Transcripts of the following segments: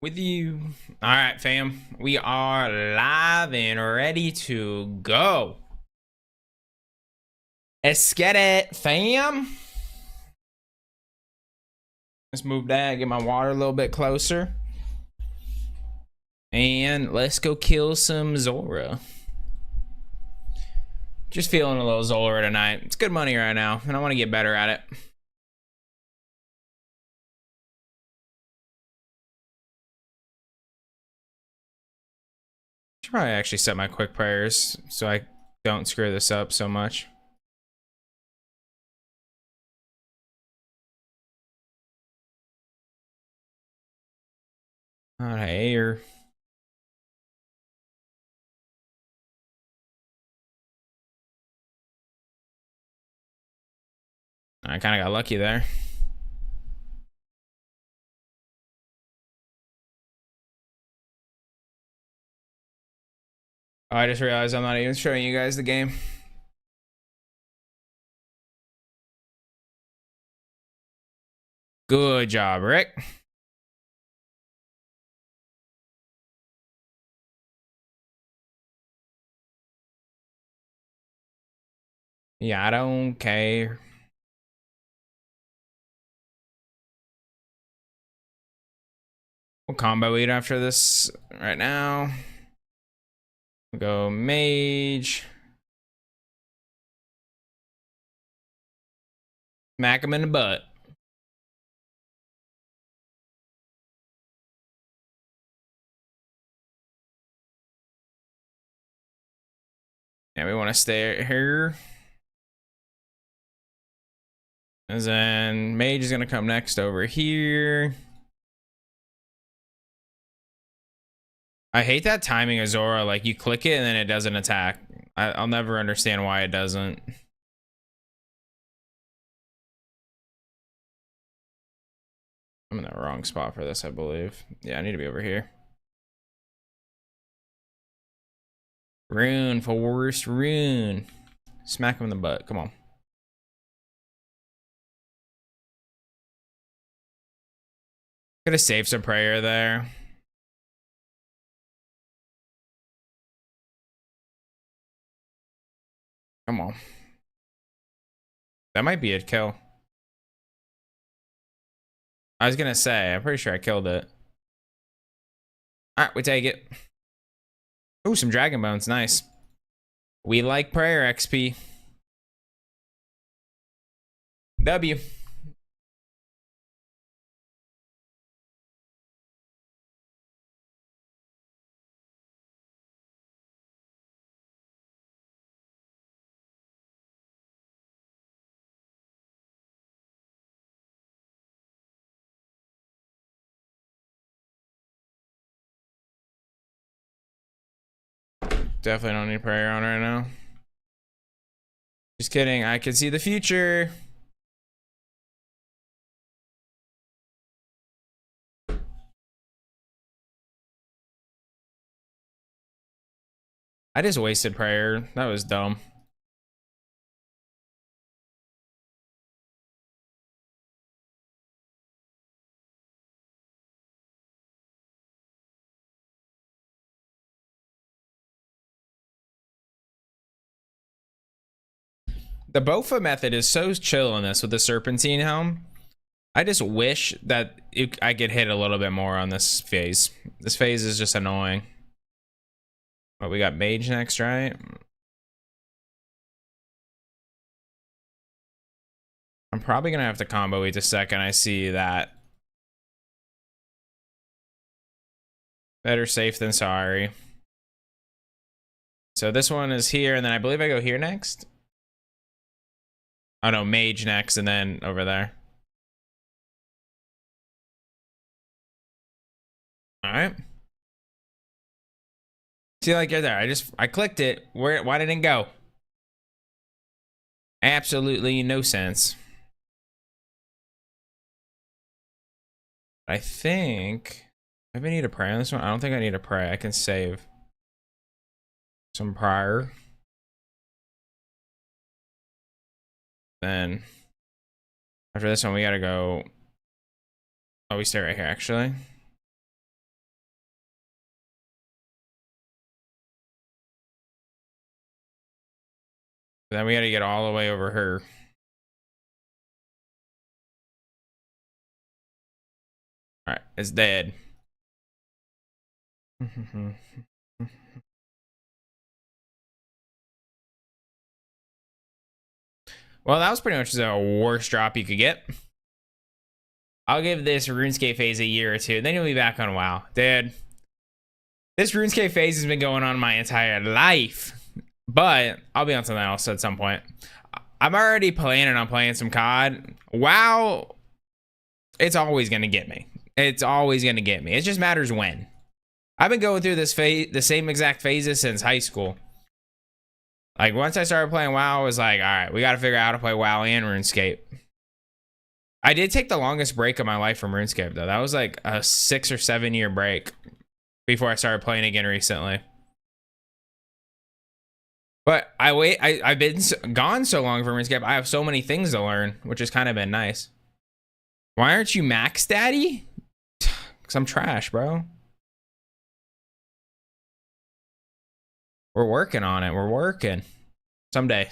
With you. All right, fam. We are live and ready to go. Let's get it, fam. Let's move that, get my water a little bit closer. And let's go kill some Zora. Just feeling a little Zora tonight. It's good money right now, and I want to get better at it. Should probably actually set my quick prayers so I don't screw this up so much. Alright, or I kind of got lucky there. Oh, I just realized I'm not even showing you guys the game. Good job, Rick. Yeah, I don't care. We'll combo eat after this right now. We'll go mage. Smack him in the butt. Yeah, we want to stay here. And then mage is going to come next over here. I hate that timing of Zora. Like, you click it and then it doesn't attack. I'll never understand why it doesn't. I'm in the wrong spot for this, I believe. Yeah, I need to be over here. Rune, forest rune. Smack him in the butt. Come on. Could have saved some prayer there. Come on. That might be a kill. I was gonna say, I'm pretty sure I killed it. Alright, we take it. Ooh, some dragon bones, nice. We like prayer XP. W. Definitely don't need prayer on right now. Just kidding, I can see the future. I just wasted prayer. That was dumb. The Bofa method is so chill in this with the Serpentine Helm. I just wish that I could hit a little bit more on this phase. This phase is just annoying. But we got Mage next, right? I'm probably gonna have to combo each a second I see that. Better safe than sorry. So this one is here, and then I believe I go here next. Oh no, mage next, and then over there. All right. See, like you're there. I clicked it. Why didn't it go? Absolutely no sense. I think. Maybe I need to pray on this one. I don't think I need to pray. I can save some prior. Then after this one, we gotta go. Oh, we stay right here actually. Then we gotta get all the way over here. All right, it's dead. Well, that was pretty much the worst drop you could get. I'll give this RuneScape phase a year or two, then you'll be back on WoW. Dude, this RuneScape phase has been going on my entire life. But I'll be on something else at some point. I'm already planning on playing some COD. WoW, it's always going to get me. It's always going to get me. It just matters when. I've been going through this phase, the same exact phases since high school. Like, once I started playing WoW, I was like, all right, we got to figure out how to play WoW and RuneScape. I did take the longest break of my life from RuneScape, though. That was like a 6 or 7 year break before I started playing again recently. But I've been gone so long from RuneScape, I have so many things to learn, which has kind of been nice. Why aren't you max daddy? Because I'm trash, bro. We're working on it. We're working. Someday.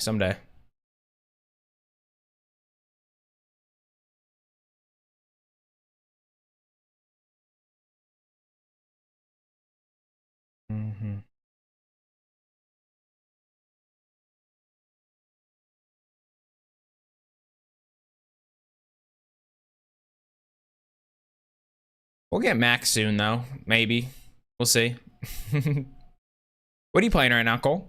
Mm-hmm. We'll get max soon, though. Maybe. We'll see. What are you playing right now, Cole?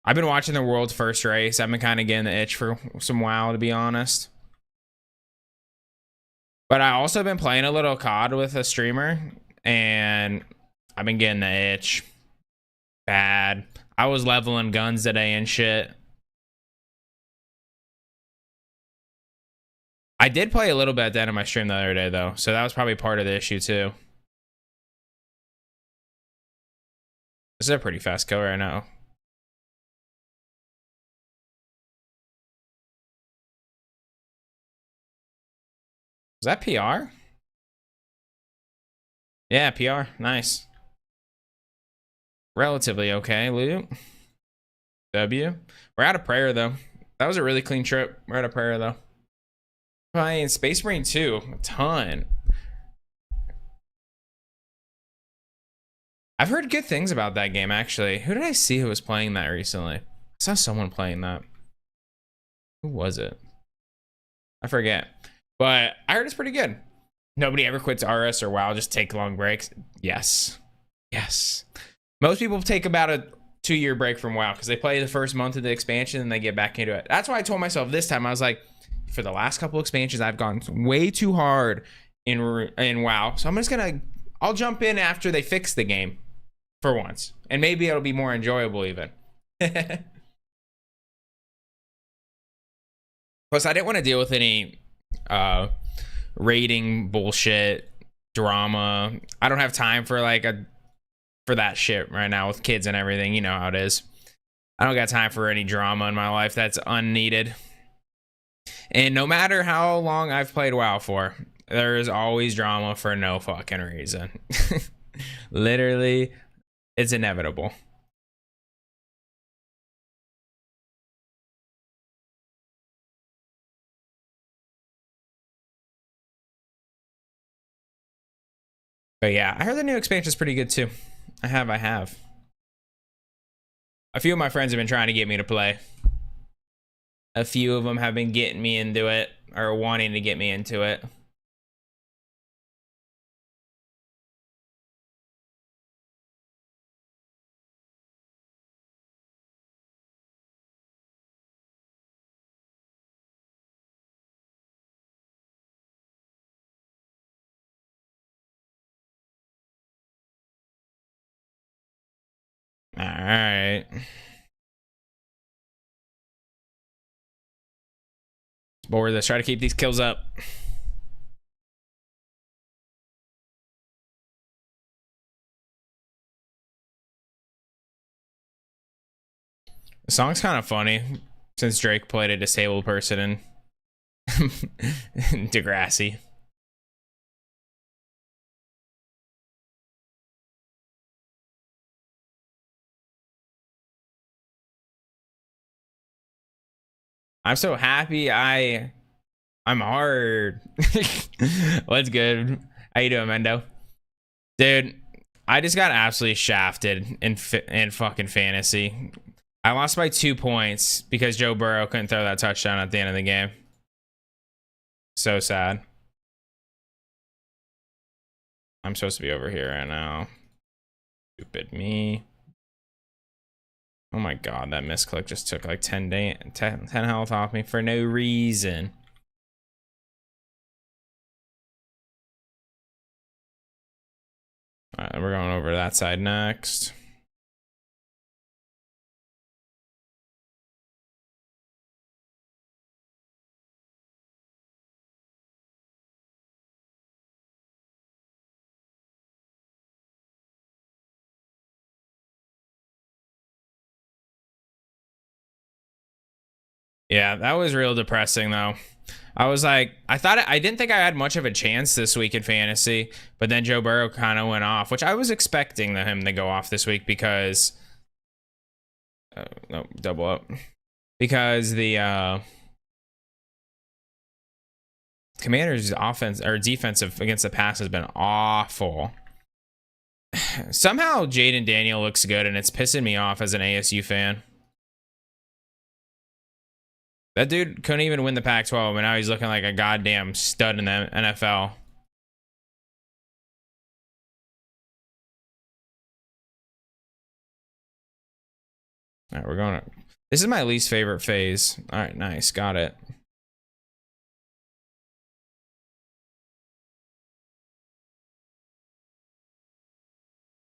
I've been watching the world's first race. I've been kind of getting the itch for some WoW, to be honest. But I also been playing a little COD with a streamer, and I've been getting the itch. Bad. I was leveling guns today and shit. I did play a little bit at the end of my stream the other day, though, so that was probably part of the issue, too. This is a pretty fast kill right now. Is that PR? Yeah, PR. Nice. Relatively okay, loot. W. We're out of prayer, though. That was a really clean trip. We're out of prayer, though. Playing Space Marine 2. A ton. I've heard good things about that game, actually. Who did I see who was playing that recently? I saw someone playing that. Who was it? I forget. But I heard it's pretty good. Nobody ever quits RS or WoW, just take long breaks. Yes. Yes. Most people take about a 2-year break from WoW because they play the first month of the expansion and they get back into it. That's why I told myself this time, I was like, for the last couple expansions, I've gone way too hard in WoW. So I'm just gonna, I'll jump in after they fix the game for once. And maybe it'll be more enjoyable even. Plus, I didn't want to deal with any rating bullshit, drama. I don't have time for for that shit right now with kids and everything. You know how it is. I don't got time for any drama in my life that's unneeded. And no matter how long I've played WoW for, there is always drama for no fucking reason. Literally, it's inevitable. But yeah, I heard the new expansion is pretty good too. I have. A few of my friends have been trying to get me to play. A few of them have been getting me into it, or wanting to get me into it. All right. Bored. Let's try to keep these kills up. The song's kind of funny since Drake played a disabled person in Degrassi. I'm so happy I'm hard. What's good? How you doing, Mendo? Dude, I just got absolutely shafted in fucking fantasy. I lost by 2 points because Joe Burrow couldn't throw that touchdown at the end of the game. So sad. I'm supposed to be over here right now. Stupid me. Oh my god, that misclick just took like 10 health off me for no reason. Alright, we're going over that side next. Yeah, that was real depressing though. I was like, I didn't think I had much of a chance this week in fantasy, but then Joe Burrow kind of went off, which I was expecting him to go off this week because, no, double up, because the Commanders' offense or defensive against the pass has been awful. Somehow Jaden Daniel looks good, and it's pissing me off as an ASU fan. That dude couldn't even win the Pac-12, and now he's looking like a goddamn stud in the NFL. All right, we're going to... This is my least favorite phase. All right, nice. Got it.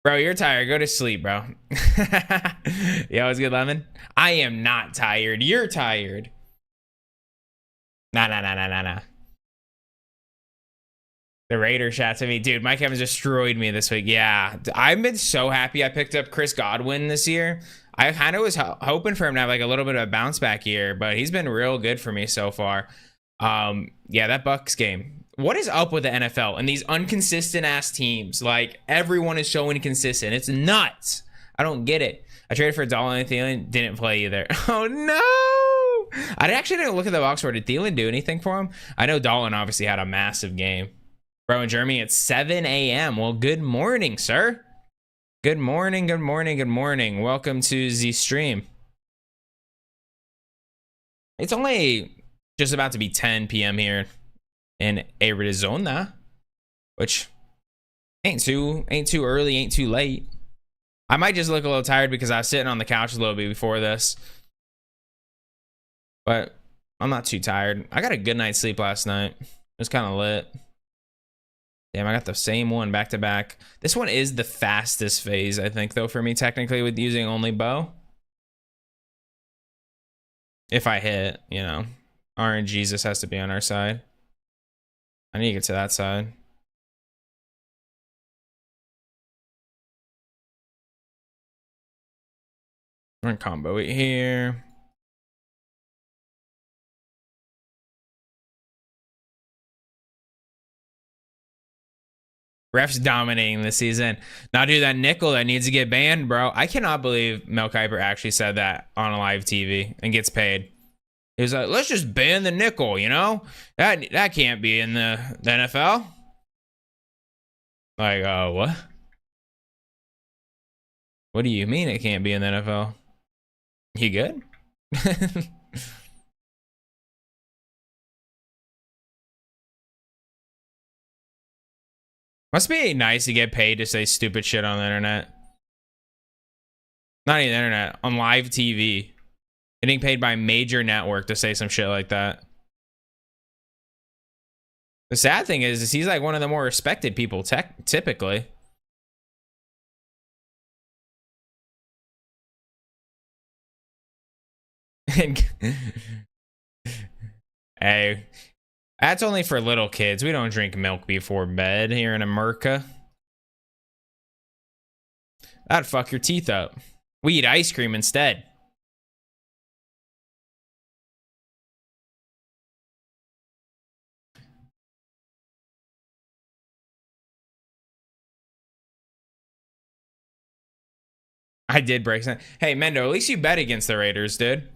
Bro, you're tired. Go to sleep, bro. Yo, what's good, Lemon? I am not tired. You're tired. Nah. The Raider shot to me. Dude, Mike Evans destroyed me this week. Yeah, I've been so happy I picked up Chris Godwin this year. I kind of was hoping for him to have like a little bit of a bounce back year, but he's been real good for me so far. Yeah, that Bucks game. What is up with the NFL and these inconsistent ass teams? Like, everyone is so inconsistent. It's nuts. I don't get it. I traded for Dalton and Thielen, didn't play either. Oh no! I actually didn't look at the box score. Did Thielen do anything for him? I know Dalton obviously had a massive game. Bro, in Germany, it's 7 a.m. Well, good morning, sir. Good morning. Welcome to the stream. It's only just about to be 10 p.m. here in Arizona, which ain't too early, ain't too late. I might just look a little tired because I was sitting on the couch a little bit before this, but I'm not too tired. I got a good night's sleep last night. It was kind of lit. Damn, I got the same one back to back. This one is the fastest phase, I think, though, for me, technically, with using only bow. If I hit, you know, RNGesus has to be on our side. I need to get to that side. We're gonna combo it here. Refs dominating this season. Now, dude, that nickel that needs to get banned, bro. I cannot believe Mel Kiper actually said that on a live TV and gets paid. He was like, let's just ban the nickel, you know? That can't be in the NFL. Like, what? What do you mean it can't be in the NFL? You good? Must be nice to get paid to say stupid shit on the internet. Not even the internet, on live TV. Getting paid by a major network to say some shit like that. The sad thing is he's like one of the more respected people typically. Hey, that's only for little kids. We don't drink milk before bed here in America. That'd fuck your teeth up. We eat ice cream instead. I did break some. Hey, Mendo, at least you bet against the Raiders, dude.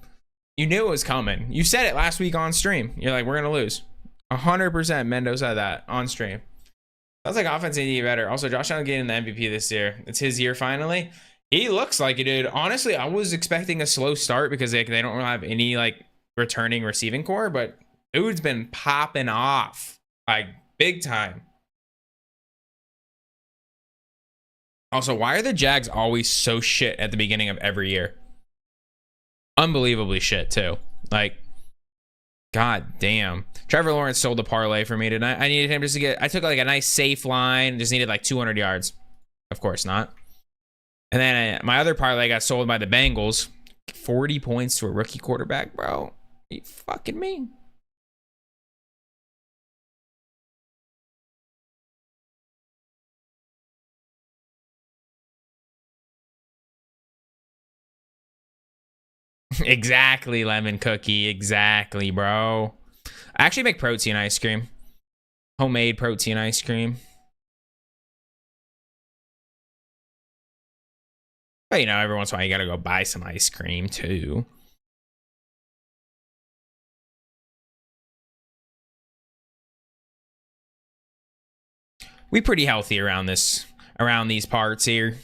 You knew it was coming. You said it last week on stream. You're like, we're gonna lose. 100% Mendo said that on stream. Sounds like offense need to get better. Also, Josh Allen getting the MVP this year. It's his year finally. He looks like it, dude. Honestly, I was expecting a slow start because they don't really have any like returning receiving core, but dude's been popping off like big time. Also, why are the Jags always so shit at the beginning of every year? Unbelievably shit too. Like, god damn. Trevor Lawrence sold the parlay for me tonight. I needed him just to get, I took like a nice safe line, just needed like 200 yards. Of course not. And then my other parlay got sold by the Bengals. 40 points to a rookie quarterback, bro. Are you fucking me? Exactly, lemon cookie. Exactly, bro. I actually make protein ice cream. Homemade protein ice cream. But you know, every once in a while you gotta go buy some ice cream too. We pretty healthy around these parts here.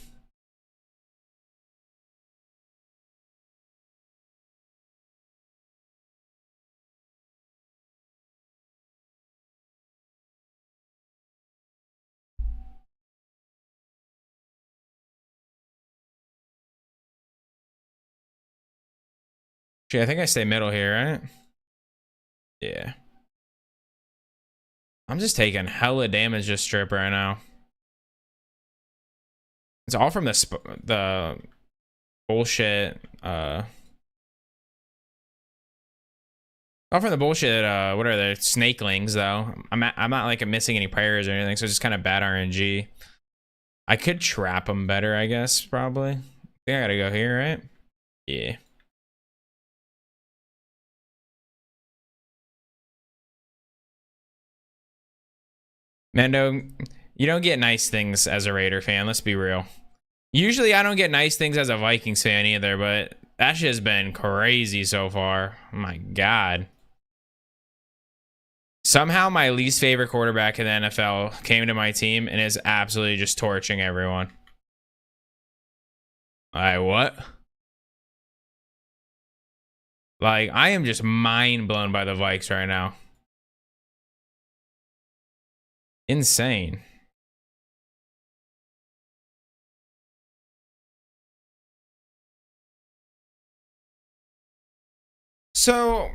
Gee, I think I stay middle here, right? Yeah. I'm just taking hella damage this strip right now. It's all from the bullshit. All from the bullshit. What are they? Snakelings though. I'm not like missing any prayers or anything, so it's just kind of bad RNG. I could trap them better, I guess. Probably. I think I gotta go here, right? Yeah. Mendo, you don't get nice things as a Raider fan. Let's be real. Usually I don't get nice things as a Vikings fan either, but that shit has been crazy so far. Oh my God. Somehow my least favorite quarterback in the NFL came to my team and is absolutely just torching everyone. What? Like, I am just mind blown by the Vikes right now. Insane. So,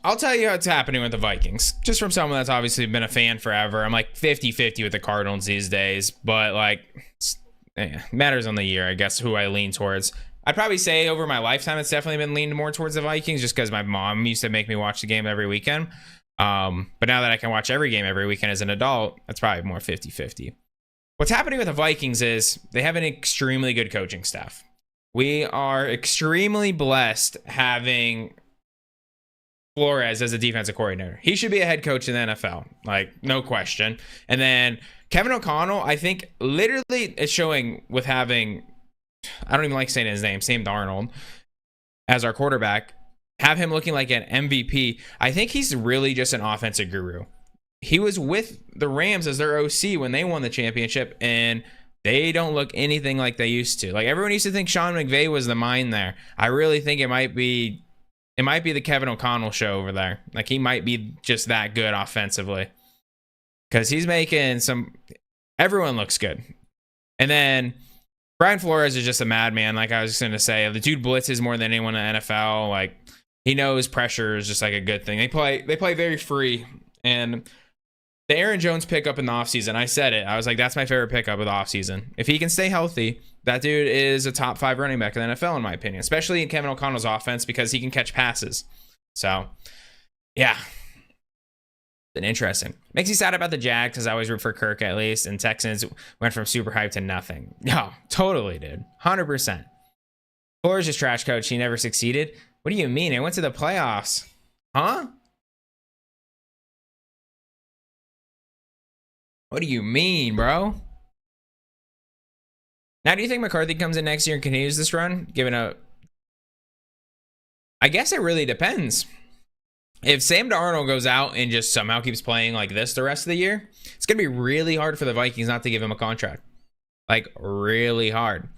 I'll tell you what's happening with the Vikings. Just from someone that's obviously been a fan forever. I'm like 50-50 with the Cardinals these days. But, like, matters on the year, I guess, who I lean towards. I'd probably say over my lifetime, it's definitely been leaned more towards the Vikings just because my mom used to make me watch the game every weekend. But now that I can watch every game every weekend as an adult, that's probably more 50-50. What's happening with the Vikings is they have an extremely good coaching staff. We are extremely blessed having Flores as a defensive coordinator. He should be a head coach in the NFL, like no question. And then Kevin O'Connell, I think literally is showing with having, I don't even like saying his name, Sam Darnold as our quarterback, have him looking like an MVP. I think he's really just an offensive guru. He was with the Rams as their OC when they won the championship, and they don't look anything like they used to. Like everyone used to think Sean McVay was the mind there. I really think it might be the Kevin O'Connell show over there. Like he might be just that good offensively. Because he's making everyone looks good. And then Brian Flores is just a madman, like I was just gonna say. The dude blitzes more than anyone in the NFL. Like he knows pressure is just like a good thing. They play very free. And the Aaron Jones pickup in the offseason, I said it. I was like, that's my favorite pickup of the offseason. If he can stay healthy, that dude is a top 5 running back in the NFL, in my opinion, especially in Kevin O'Connell's offense because he can catch passes. So, yeah. Been interesting. Makes me sad about the Jags because I always root for Kirk at least, and Texans went from super hype to nothing. No, totally, dude. 100%. Flores is trash coach. He never succeeded. What do you mean? I went to the playoffs. Huh? What do you mean, bro? Now, do you think McCarthy comes in next year and continues this run? Given a I guess it really depends. If Sam Darnold goes out and just somehow keeps playing like this the rest of the year, it's going to be really hard for the Vikings not to give him a contract. Like, really hard.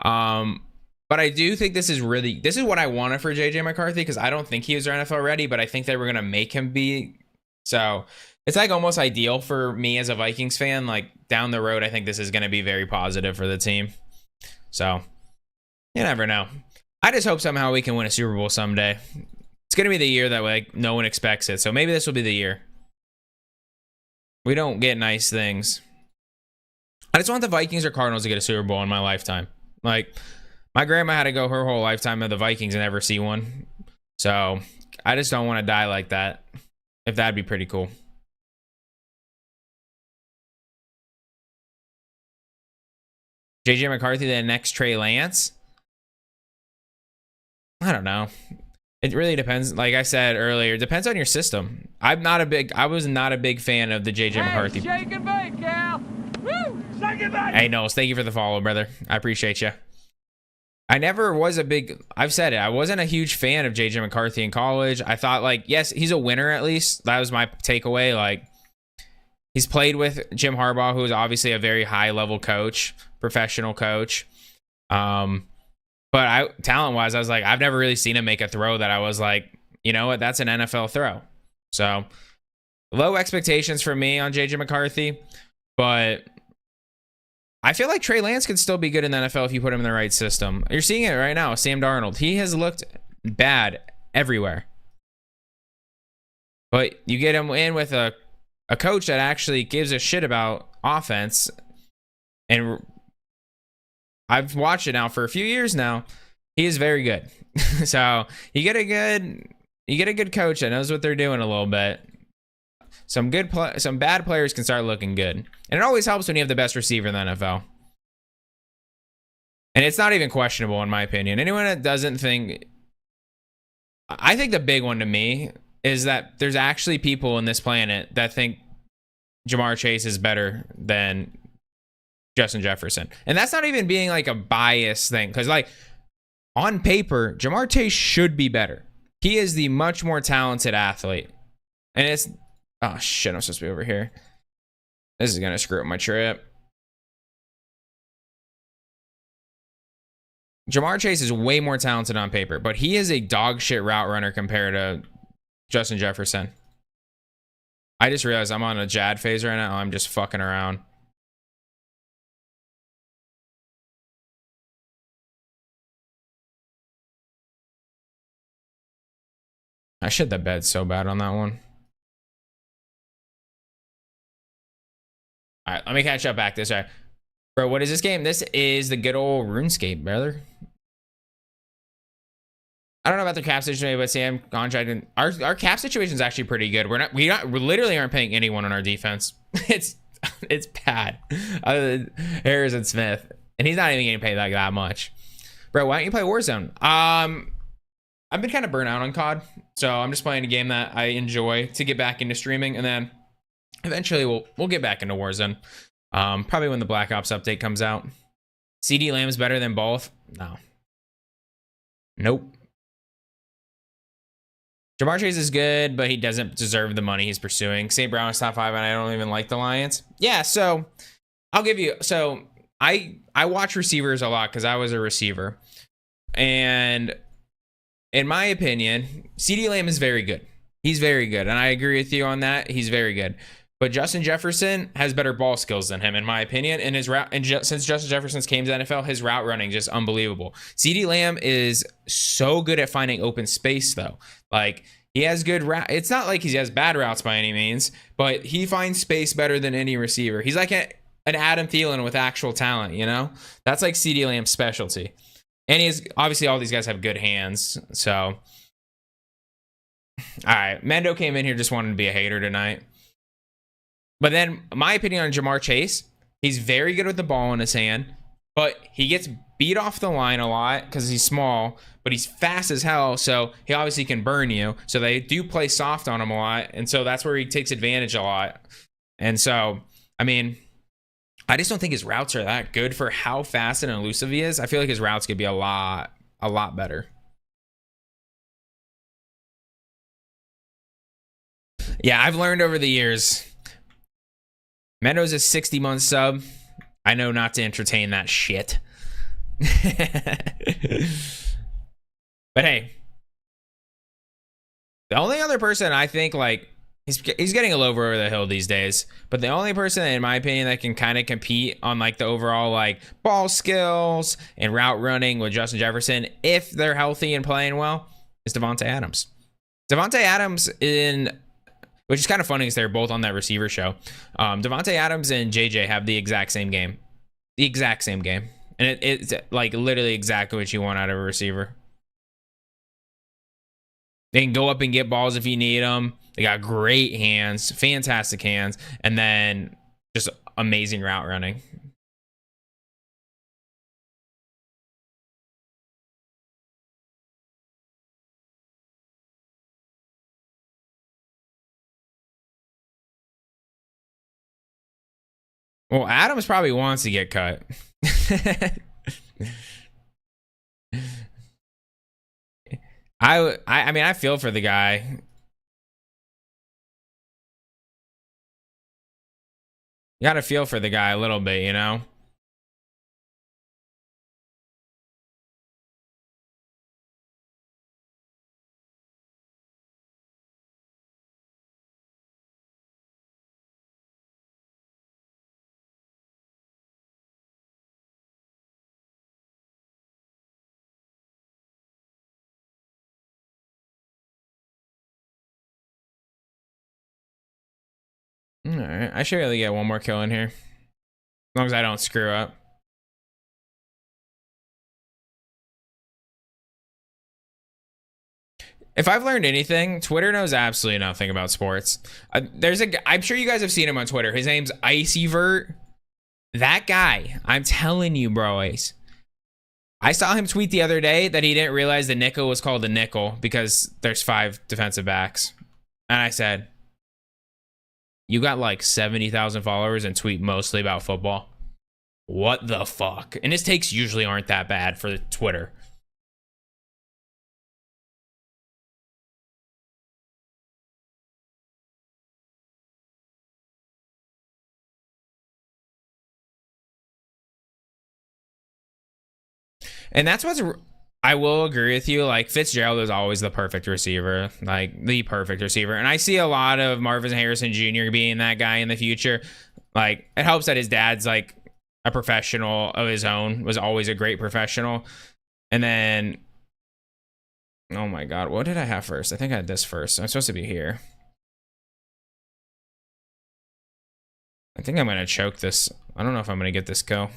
But I do think this is what I wanted for JJ McCarthy, because I don't think he was NFL ready, but I think they were going to make him be. So it's like almost ideal for me as a Vikings fan. Like, down the road, I think this is going to be very positive for the team. So you never know. I just hope somehow we can win a Super Bowl someday. It's going to be the year that like no one expects it. So maybe this will be the year. We don't get nice things. I just want the Vikings or Cardinals to get a Super Bowl in my lifetime. Like, my grandma had to go her whole lifetime of the Vikings and never see one. So I just don't want to die like that. If that'd be pretty cool. JJ McCarthy, the next Trey Lance. I don't know. It really depends. Like I said earlier, it depends on your system. I was not a big fan of the JJ McCarthy. Shake and bake, Cal. Woo! Shake and bake. Hey, Knowles, thank you for the follow, brother. I appreciate you. I never was I've said it, I wasn't a huge fan of JJ McCarthy in college. I thought, like, yes, he's a winner at least. That was my takeaway. Like, he's played with Jim Harbaugh, who is obviously a very high-level coach, professional coach. But talent-wise, I was like, I've never really seen him make a throw that I was like, you know what, that's an NFL throw. So, low expectations for me on JJ McCarthy, but I feel like Trey Lance could still be good in the NFL if you put him in the right system. You're seeing it right now, Sam Darnold. He has looked bad everywhere. But you get him in with a coach that actually gives a shit about offense, and I've watched it now for a few years now. He is very good. So you get a good coach that knows what they're doing a little bit. Some bad players can start looking good, and it always helps when you have the best receiver in the NFL. And it's not even questionable in my opinion. Anyone that doesn't think, I think the big one to me is that there's actually people in this planet that think Jamar Chase is better than Justin Jefferson. And that's not even being like a biased thing, because like on paper, Jamar Chase should be better. He is the much more talented athlete. And it's, oh shit, I'm supposed to be over here. This is gonna screw up my trip. Jamar Chase is way more talented on paper, but he is a dog shit route runner compared to Justin Jefferson. I just realized I'm on a Jad phase right now. I'm just fucking around. I shit the bed so bad on that one. All right, let me catch up back this way. Bro, what is this game? This is the good old RuneScape, brother. I don't know about the cap situation, but Sam contracted. Our cap situation is actually pretty good. We literally aren't paying anyone on our defense. It's bad. Other than Harris and Smith, and he's not even getting paid like that much. Bro, why don't you play Warzone? I've been kind of burnt out on COD, so I'm just playing a game that I enjoy to get back into streaming, and then eventually we'll get back into Warzone. Probably when the Black Ops update comes out. CD Lamb's better than both? No. Nope. Jamar Chase is good, but he doesn't deserve the money he's pursuing. St. Brown is top 5, and I don't even like the Lions. Yeah, so I'll give you. So I watch receivers a lot because I was a receiver, and in my opinion, CD Lamb is very good. He's very good, and I agree with you on that. He's very good. But Justin Jefferson has better ball skills than him, in my opinion. And his route, since Justin Jefferson's came to the NFL, his route running just unbelievable. CD Lamb is so good at finding open space, though. Like, he has good route. It's not like he has bad routes by any means, but he finds space better than any receiver. He's like an Adam Thielen with actual talent, you know? That's like CD Lamb's specialty. And obviously all these guys have good hands. So, all right, Mendo came in here just wanting to be a hater tonight. But then my opinion on Jamar Chase, he's very good with the ball in his hand, but he gets beat off the line a lot because he's small, but he's fast as hell, so he obviously can burn you. So they do play soft on him a lot, and so that's where he takes advantage a lot. And so, I mean, I just don't think his routes are that good for how fast and elusive he is. I feel like his routes could be a lot better. Yeah, I've learned over the years. Mendo's a 60-month sub. I know not to entertain that shit. But hey, the only other person I think, like, he's getting a little over the hill these days, but the only person in my opinion that can kind of compete on like the overall like ball skills and route running with Justin Jefferson, if they're healthy and playing well, is Devontae Adams. Devontae Adams which is kind of funny because they're both on that receiver show. Devontae Adams and JJ have the exact same game. The exact same game. And it's like literally exactly what you want out of a receiver. They can go up and get balls if you need them. They got great hands, fantastic hands, and then just amazing route running. Well, Adams probably wants to get cut. I mean, I feel for the guy. You gotta feel for the guy a little bit, you know? All right, I should really get one more kill in here. As long as I don't screw up. If I've learned anything, Twitter knows absolutely nothing about sports. I'm sure you guys have seen him on Twitter. His name's Icyvert. That guy, I'm telling you, bros. I saw him tweet the other day that he didn't realize the nickel was called a nickel because there's 5 defensive backs. And I said, you got like 70,000 followers and tweet mostly about football. What the fuck? And his takes usually aren't that bad for Twitter. And that's what's, I will agree with you. Like, Fitzgerald is always the perfect receiver, like the perfect receiver. And I see a lot of Marvin Harrison Jr. being that guy in the future. Like, it helps that his dad's like a professional of his own, was always a great professional. And then, oh my God, what did I have first? I think I had this first. I'm supposed to be here. I think I'm going to choke this. I don't know if I'm going to get this kill.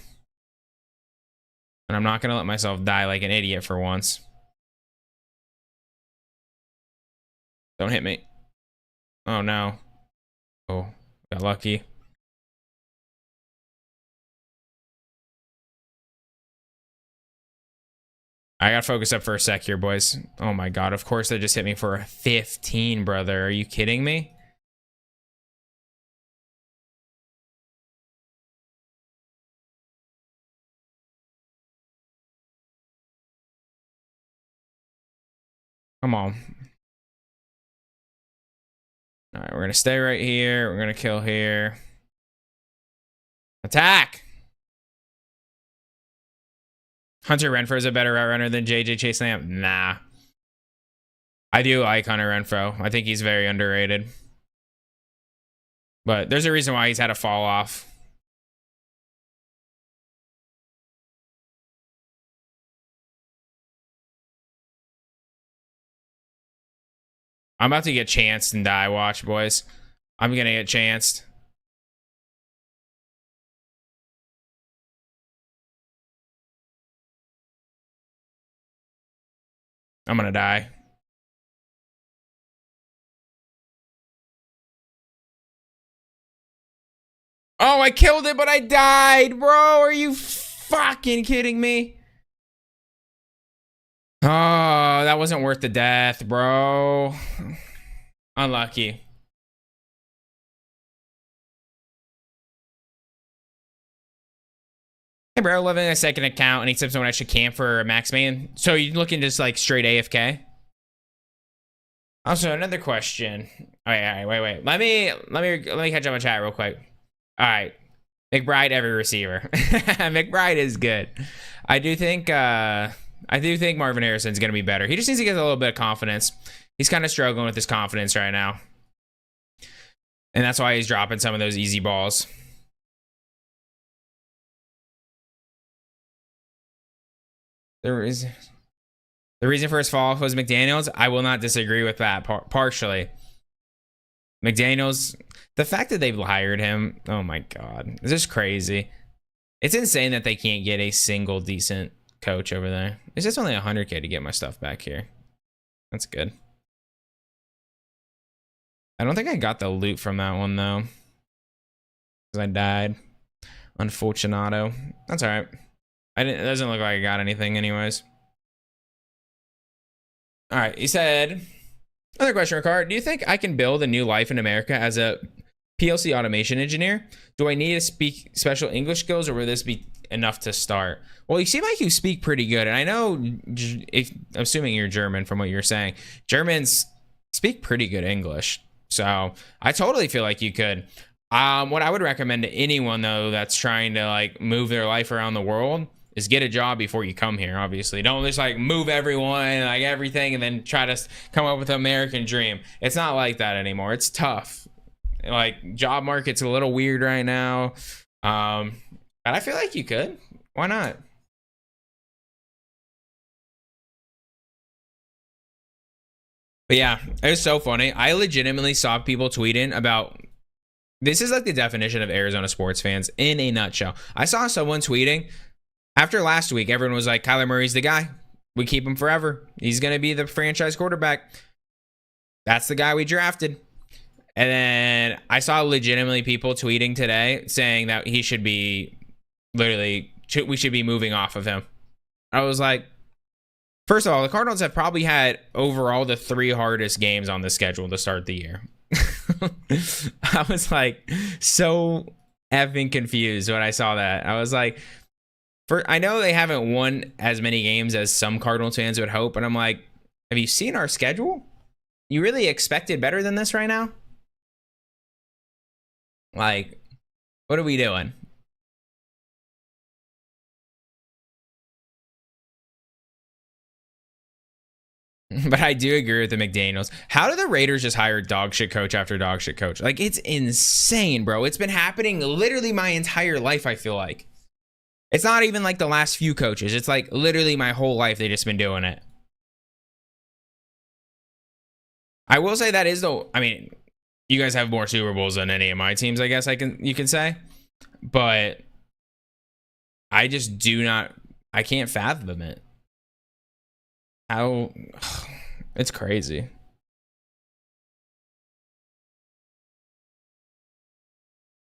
And I'm not going to let myself die like an idiot for once. Don't hit me. Oh, no. Oh, got lucky. I got to focus up for a sec here, boys. Oh, my God. Of course, they just hit me for a 15, brother. Are you kidding me? Come on. All right, we're going to stay right here. We're going to kill here. Attack! Hunter Renfro is a better route runner than JJ Chase Lamb? Nah. I do like Hunter Renfro. I think he's very underrated. But there's a reason why he's had a fall off. I'm about to get chanced and die. Watch, boys. I'm going to get chanced. I'm going to die. Oh, I killed it, but I died, bro. Are you fucking kidding me? Oh, that wasn't worth the death, bro. Unlucky. Hey, bro, living a second account and he said someone I should camp for a max man. So you looking just like straight AFK? Also, another question. Wait. Let me catch up on chat real quick. All right, McBride, every receiver. McBride is good. I do think Marvin Harrison's gonna be better. He just needs to get a little bit of confidence. He's kind of struggling with his confidence right now, and that's why he's dropping some of those easy balls. The reason for his fall was McDaniels. I will not disagree with that partially. McDaniels, the fact that they've hired him, oh my God, it's just crazy. It's insane that they can't get a single decent coach over there. It's just only 100K to get my stuff back here. That's good. I don't think I got the loot from that one though, because I died. Unfortunato. That's all right. It doesn't look like I got anything anyways. All right, he said, another question, Ricard. Do you think I can build a new life in America as a PLC automation engineer? Do I need to speak special English skills, or will this be enough to start? Well, you seem like you speak pretty good, and I know, assuming you're German from what you're saying, Germans speak pretty good English. So I totally feel like you could. What I would recommend to anyone though that's trying to like move their life around the world is get a job before you come here. Obviously, don't just like move everyone, like everything, and then try to come up with an American dream. It's not like that anymore. It's tough. Like, job market's a little weird right now. But I feel like you could. Why not? But yeah, it was so funny. I legitimately saw people tweeting about, this is like the definition of Arizona sports fans in a nutshell. I saw someone tweeting after last week, everyone was like, Kyler Murray's the guy. We keep him forever. He's going to be the franchise quarterback. That's the guy we drafted. And then I saw legitimately people tweeting today saying that he should be we should be moving off of him. I was like, first of all, the Cardinals have probably had overall the 3 hardest games on the schedule to start the year. I was like so effing confused when I saw that. I was like, I know they haven't won as many games as some Cardinals fans would hope, and I'm like, have you seen our schedule? You really expected better than this right now? Like, what are we doing? But I do agree with the McDaniels. How do the Raiders just hire dog shit coach after dog shit coach? Like, it's insane, bro. It's been happening literally my entire life, I feel like. It's not even like the last few coaches. It's like literally my whole life they've just been doing it. I will say that is the, I mean, you guys have more Super Bowls than any of my teams, I guess you can say. But I just I can't fathom it. How, it's crazy.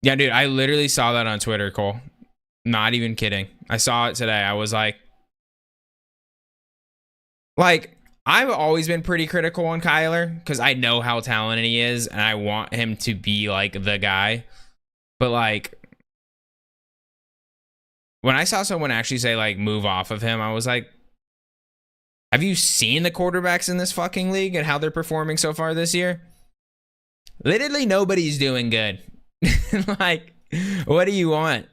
Yeah, dude, I literally saw that on Twitter, Cole. Not even kidding. I saw it today. I was like, I've always been pretty critical on Kyler because I know how talented he is and I want him to be like the guy. But like, when I saw someone actually say like move off of him, I was like, have you seen the quarterbacks in this fucking league and how they're performing so far this year? Literally nobody's doing good. Like, what do you want?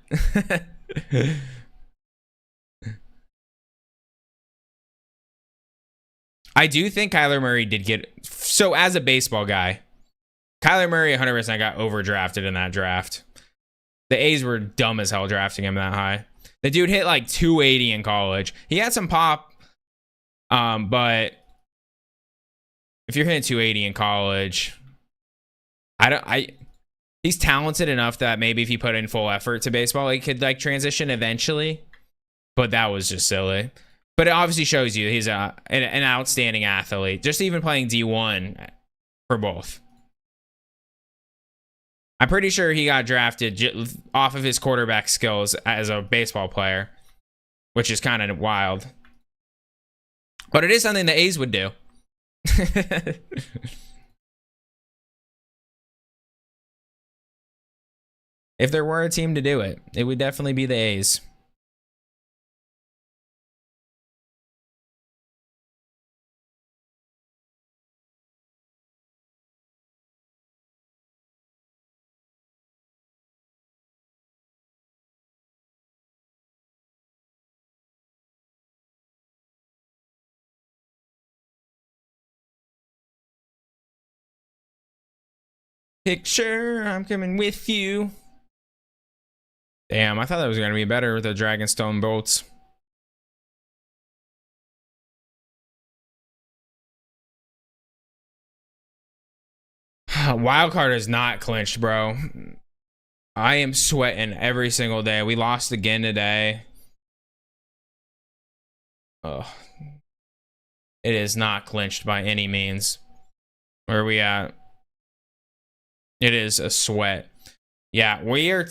I do think Kyler Murray did get, so as a baseball guy, Kyler Murray 100% got overdrafted in that draft. The A's were dumb as hell drafting him that high. The dude hit like 280 in college. He had some pop, but if you're hitting 280 in college, he's talented enough that maybe if he put in full effort to baseball, he could like transition eventually. But that was just silly. But it obviously shows you he's an outstanding athlete. Just even playing D1 for both. I'm pretty sure he got drafted off of his quarterback skills as a baseball player, which is kind of wild. But it is something the A's would do. If there were a team to do it, it would definitely be the A's. Picture, I'm coming with you. Damn, I thought that was gonna be better with the Dragonstone bolts. Wildcard is not clinched, bro. I am sweating every single day. We lost again today. Ugh. It is not clinched by any means. Where are we at? It is a sweat. Yeah, we are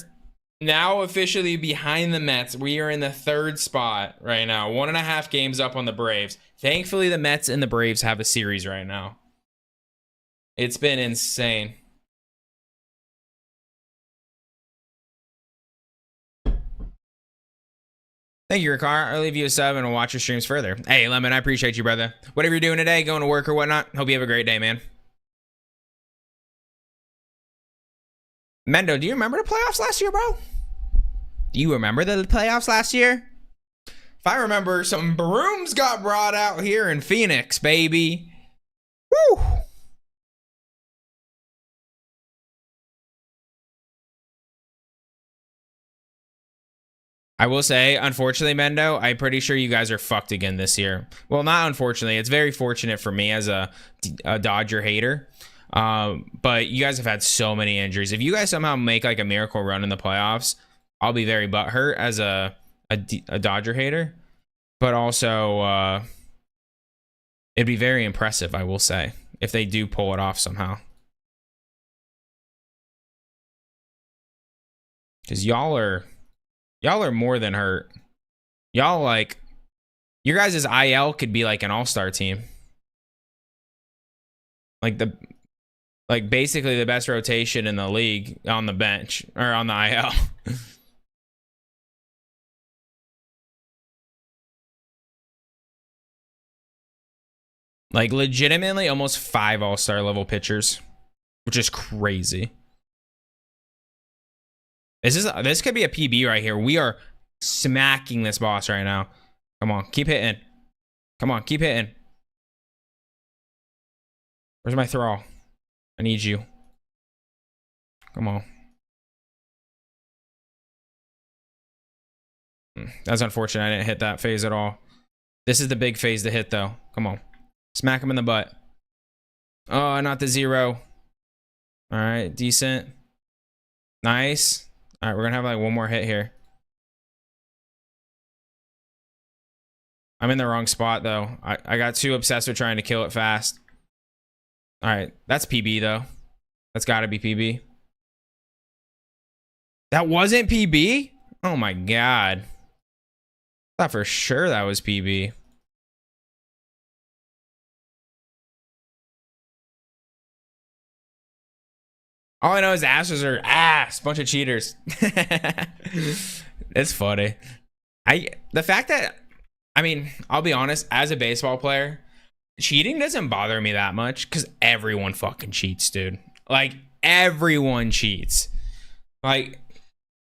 now officially behind the Mets. We are in the 3rd spot right now. 1.5 games up on the Braves. Thankfully, the Mets and the Braves have a series right now. It's been insane. Thank you, Ricard. I'll leave you a sub and we'll watch your streams further. Hey, Lemon, I appreciate you, brother. Whatever you're doing today, going to work or whatnot, hope you have a great day, man. Mendo, do you remember the playoffs last year, bro? Do you remember the playoffs last year? If I remember, some brooms got brought out here in Phoenix, baby. Woo! I will say, unfortunately, Mendo, I'm pretty sure you guys are fucked again this year. Well, not unfortunately. It's very fortunate for me as a Dodger hater. But you guys have had so many injuries. If you guys somehow make like a miracle run in the playoffs, I'll be very butthurt as a Dodger hater. But also, it'd be very impressive, I will say, if they do pull it off somehow. Because y'all are more than hurt. Y'all like, your guys' IL could be like an all-star team. Like basically the best rotation in the league on the bench or on the IL. Like legitimately almost 5 all-star level pitchers, which is crazy. This could be a PB right here. We are smacking this boss right now. Come on, keep hitting. Come on, keep hitting. Where's my throw? I need you. Come on. That's unfortunate. I didn't hit that phase at all. This is the big phase to hit, though. Come on. Smack him in the butt. Oh, not the 0. All right, decent. Nice. All right, we're going to have like one more hit here. I'm in the wrong spot, though. I got too obsessed with trying to kill it fast. All right, that's PB, though. That's got to be PB. That wasn't PB? Oh, my God. I thought for sure that was PB. All I know is the Astros are ass. Bunch of cheaters. It's funny. The fact that, I mean, I'll be honest, as a baseball player, cheating doesn't bother me that much because everyone fucking cheats, dude. Like, everyone cheats. Like,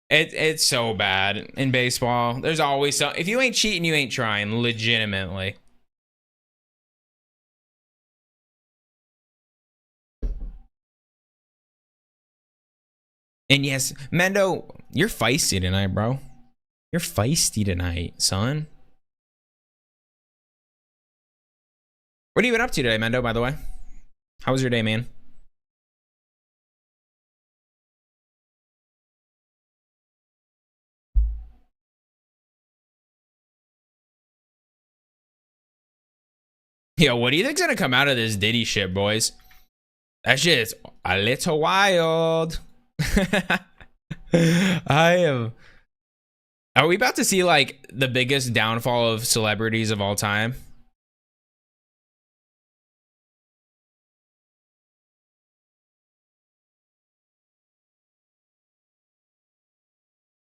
it's so bad in baseball. There's always some. If you ain't cheating, you ain't trying, legitimately. And yes, Mendo, you're feisty tonight, bro. You're feisty tonight, son. What have you been up to today, Mendo, by the way? How was your day, man? Yo, what do you think's gonna come out of this Diddy shit, boys? That shit is a little wild. I am. Are we about to see like the biggest downfall of celebrities of all time?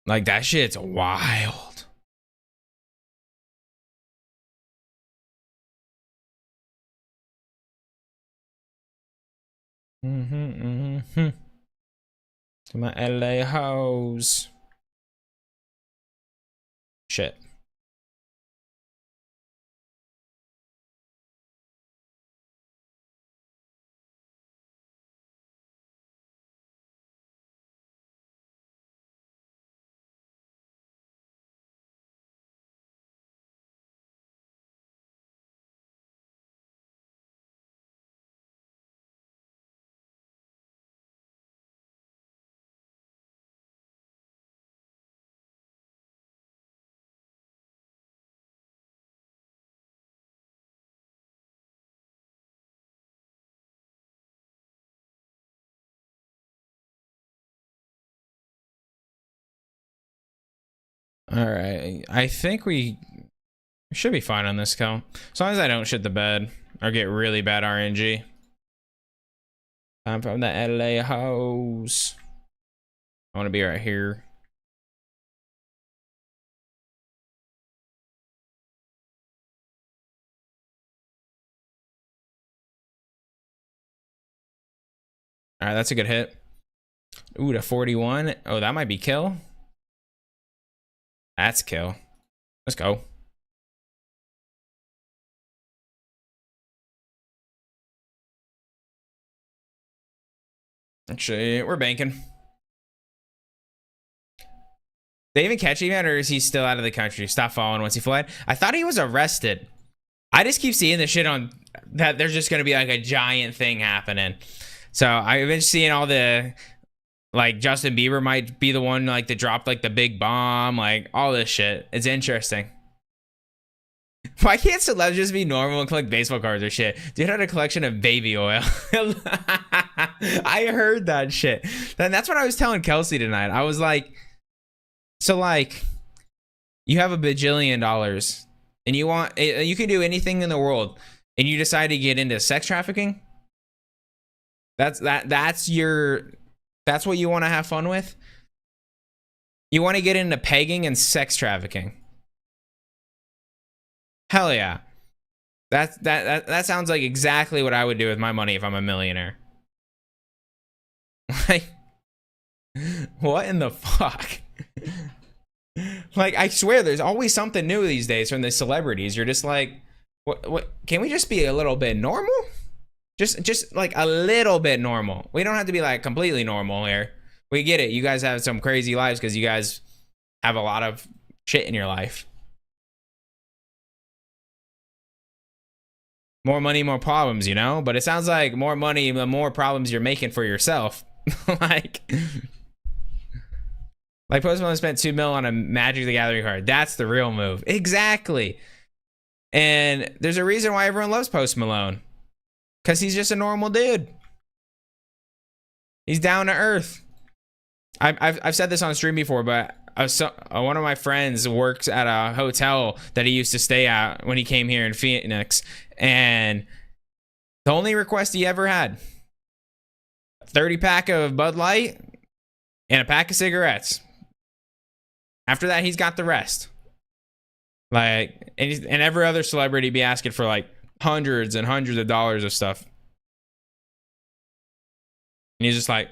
Like that shit's wild. To my LA hoes. Shit. All right. I think we should be fine on this kill. As long as I don't shit the bed or get really bad RNG. I'm from the LA house. I want to be right here. All right, that's a good hit. Ooh, the 41. Oh, that might be kill. That's kill. Let's go. Actually, we're banking. They even catch him yet, or is he still out of the country? Stop following once he fled. I thought he was arrested. I just keep seeing this shit on that there's just gonna be like a giant thing happening. So I've been seeing all the like Justin Bieber might be the one like that dropped like the big bomb, like all this shit. It's interesting. Why can't celebs just be normal and collect baseball cards or shit? Dude had a collection of baby oil. I heard that shit. Then that's what I was telling Kelsey tonight. I was like, so like, you have $1 bajillion and you can do anything in the world, and you decide to get into sex trafficking. That's what you want to have fun with. You want to get into pegging and sex trafficking. Hell yeah. That sounds like exactly what I would do with my money if I'm a millionaire. Like, what in the fuck? Like, I swear there's always something new these days from the celebrities. You're just like, what can we just be a little bit normal? Just like a little bit normal. We don't have to be like completely normal here. We get it. You guys have some crazy lives because you guys have a lot of shit in your life. More money, more problems, you know? But it sounds like more money, the more problems you're making for yourself. like Post Malone spent $2 million on a Magic the Gathering card. That's the real move. Exactly. And there's a reason why everyone loves Post Malone. Because he's just a normal dude. He's down to earth. I've said this on stream before, but one of my friends works at a hotel that he used to stay at when he came here in Phoenix. And the only request he ever had, a 30 pack of Bud Light and a pack of cigarettes. After that, he's got the rest. Like, and every other celebrity be asking for like hundreds and hundreds of dollars of stuff. And he's just like,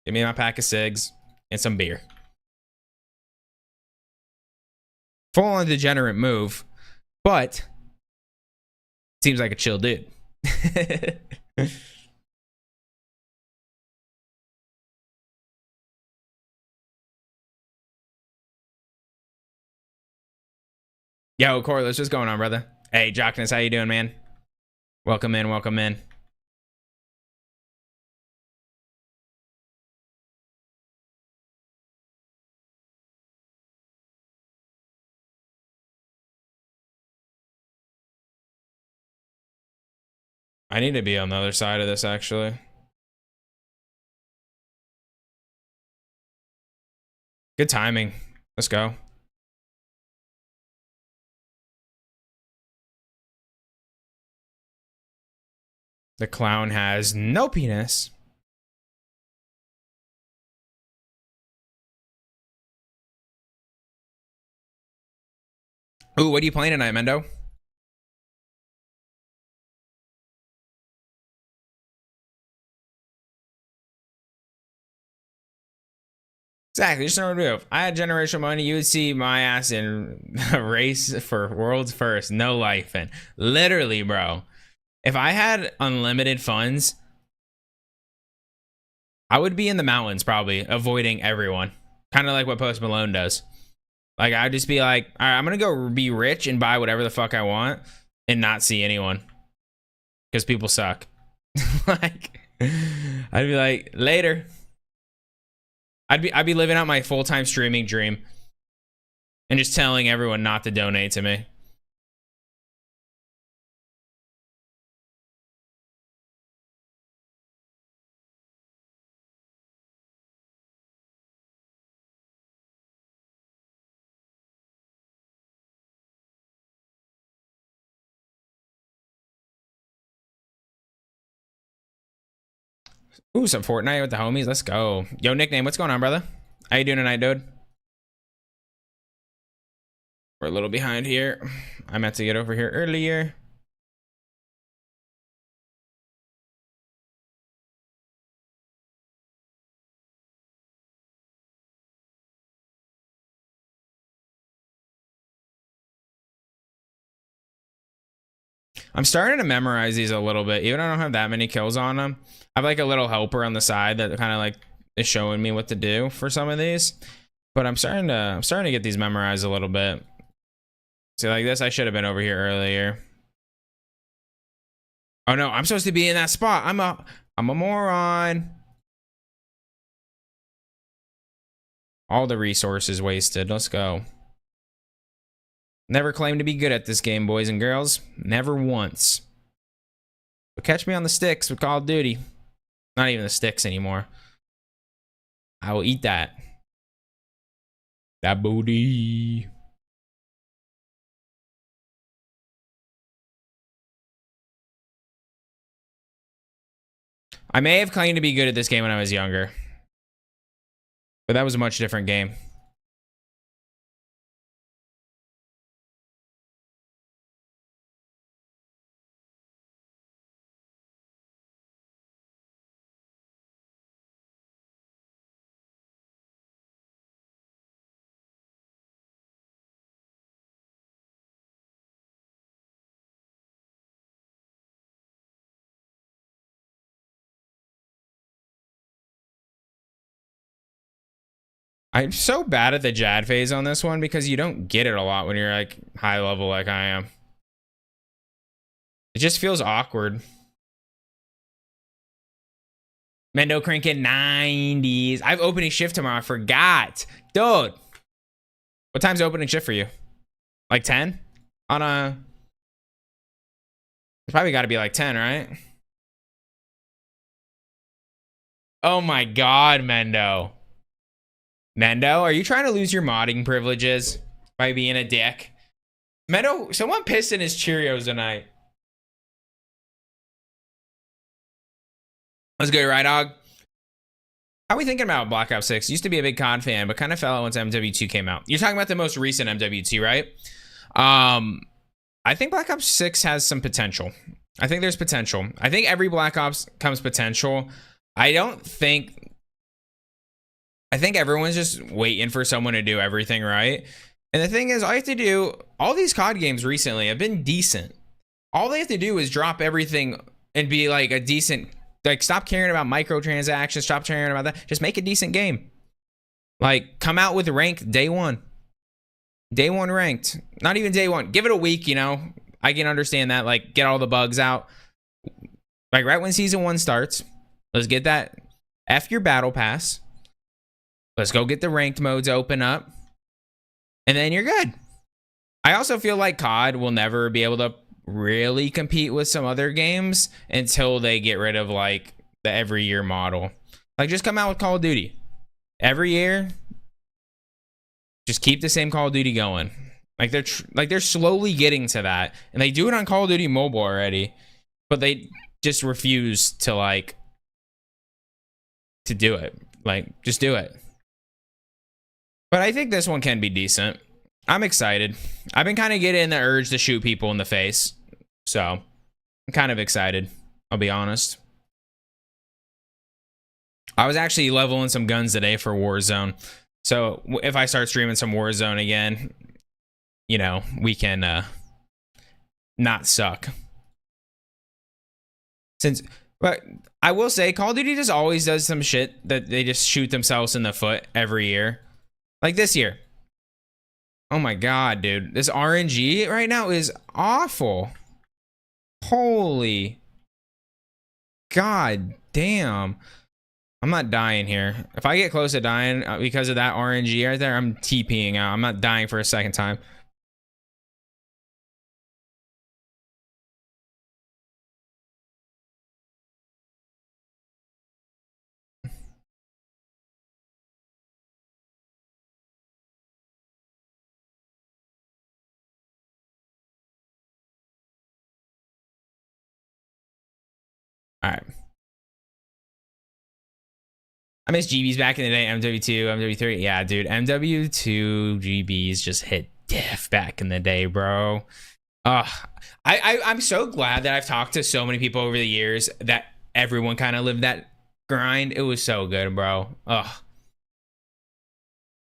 give me my pack of cigs and some beer. Full on degenerate move, but seems like a chill dude. Yo, Corliss, what's going on, brother? Hey, Jockness, how you doing, man? Welcome in, welcome in. I need to be on the other side of this, actually. Good timing. Let's go. The clown has no penis. Ooh, what are you playing tonight, Mendo? Exactly, just know what to do. If I had generational money, you would see my ass in a race for world's first. No life in. Literally, bro. If I had unlimited funds, I would be in the mountains probably, avoiding everyone. Kind of like what Post Malone does. Like, I'd just be like, all right, I'm going to go be rich and buy whatever the fuck I want and not see anyone. Because people suck. Like, I'd be like, later. I'd be living out my full-time streaming dream and just telling everyone not to donate to me. Ooh, some Fortnite with the homies. Let's go. Yo, nickname, what's going on, brother? How you doing tonight, dude? We're a little behind here. I meant to get over here earlier. I'm starting to memorize these a little bit. Even though I don't have that many kills on them, I have like a little helper on the side that kind of like is showing me what to do for some of these. But I'm starting to get these memorized a little bit. See, like this, I should have been over here earlier. Oh no, I'm supposed to be in that spot. I'm a moron. All the resources wasted. Let's go. Never claimed to be good at this game, boys and girls. Never once. But catch me on the sticks with Call of Duty. Not even the sticks anymore. I will eat that. That booty. I may have claimed to be good at this game when I was younger. But that was a much different game. I'm so bad at the Jad phase on this one because you don't get it a lot when you're like high level like I am. It just feels awkward. Mendo cranking 90s. I have opening shift tomorrow. I forgot. Dude. What time's opening shift for you? Like 10? On a... It's probably got to be like 10, right? Oh my god, Mendo. Mendo, are you trying to lose your modding privileges by being a dick? Mendo, someone pissed in his Cheerios tonight. Let's go, right, dog? How are we thinking about Black Ops 6? Used to be a big COD fan, but kind of fell out once MW2 came out. You're talking about the most recent MW2, right? I think Black Ops 6 has some potential. I think there's potential. I think every Black Ops comes potential. I think everyone's just waiting for someone to do everything right. And the thing is, all you have to do, all these COD games recently have been decent. All they have to do is drop everything and be like a decent, like stop caring about microtransactions, stop caring about that. Just make a decent game. Like come out with ranked day one. Day one ranked. Not even day one. Give it a week, you know. I can understand that. Like get all the bugs out. Like right when season 1 starts. Let's get that. F your battle pass. Let's go get the ranked modes open up. And then you're good. I also feel like COD will never be able to really compete with some other games until they get rid of like the every year model. Like just come out with Call of Duty. Every year, just keep the same Call of Duty going. Like they're slowly getting to that. And they do it on Call of Duty Mobile already. But they just refuse to like to do it. Like just do it. But I think this one can be decent. I'm excited. I've been kind of getting the urge to shoot people in the face. So, I'm kind of excited. I'll be honest. I was actually leveling some guns today for Warzone. So, if I start streaming some Warzone again, you know, we can not suck. But I will say, Call of Duty just always does some shit that they just shoot themselves in the foot every year. Like this year. Oh my god, dude. This RNG right now is awful. Holy god damn. I'm not dying here. If I get close to dying because of that RNG right there, I'm TPing out. I'm not dying for a second time. All right. I miss GBs back in the day. MW2, MW3. Yeah, dude. MW2 GBs just hit diff back in the day, bro. I'm so glad that I've talked to so many people over the years that everyone kind of lived that grind. It was so good, bro. Ugh.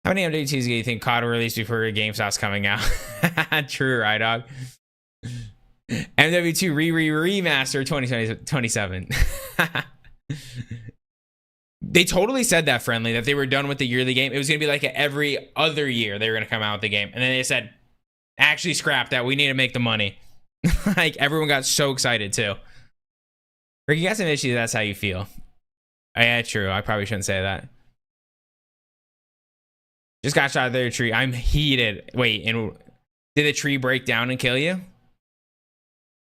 How many MW2s do you think COD will release before a game stops coming out? True, right, dog? MW2 remaster 2027. They totally said that, Friendly, that they were done with the yearly game. It was going to be like every other year they were going to come out with the game. And then they said, actually scrap that. We need to make the money. Like, everyone got so excited, too. Ricky, you got some issues. That's how you feel. Oh, yeah, true. I probably shouldn't say that. Just got shot at the tree. I'm heated. Wait, and did the tree break down and kill you?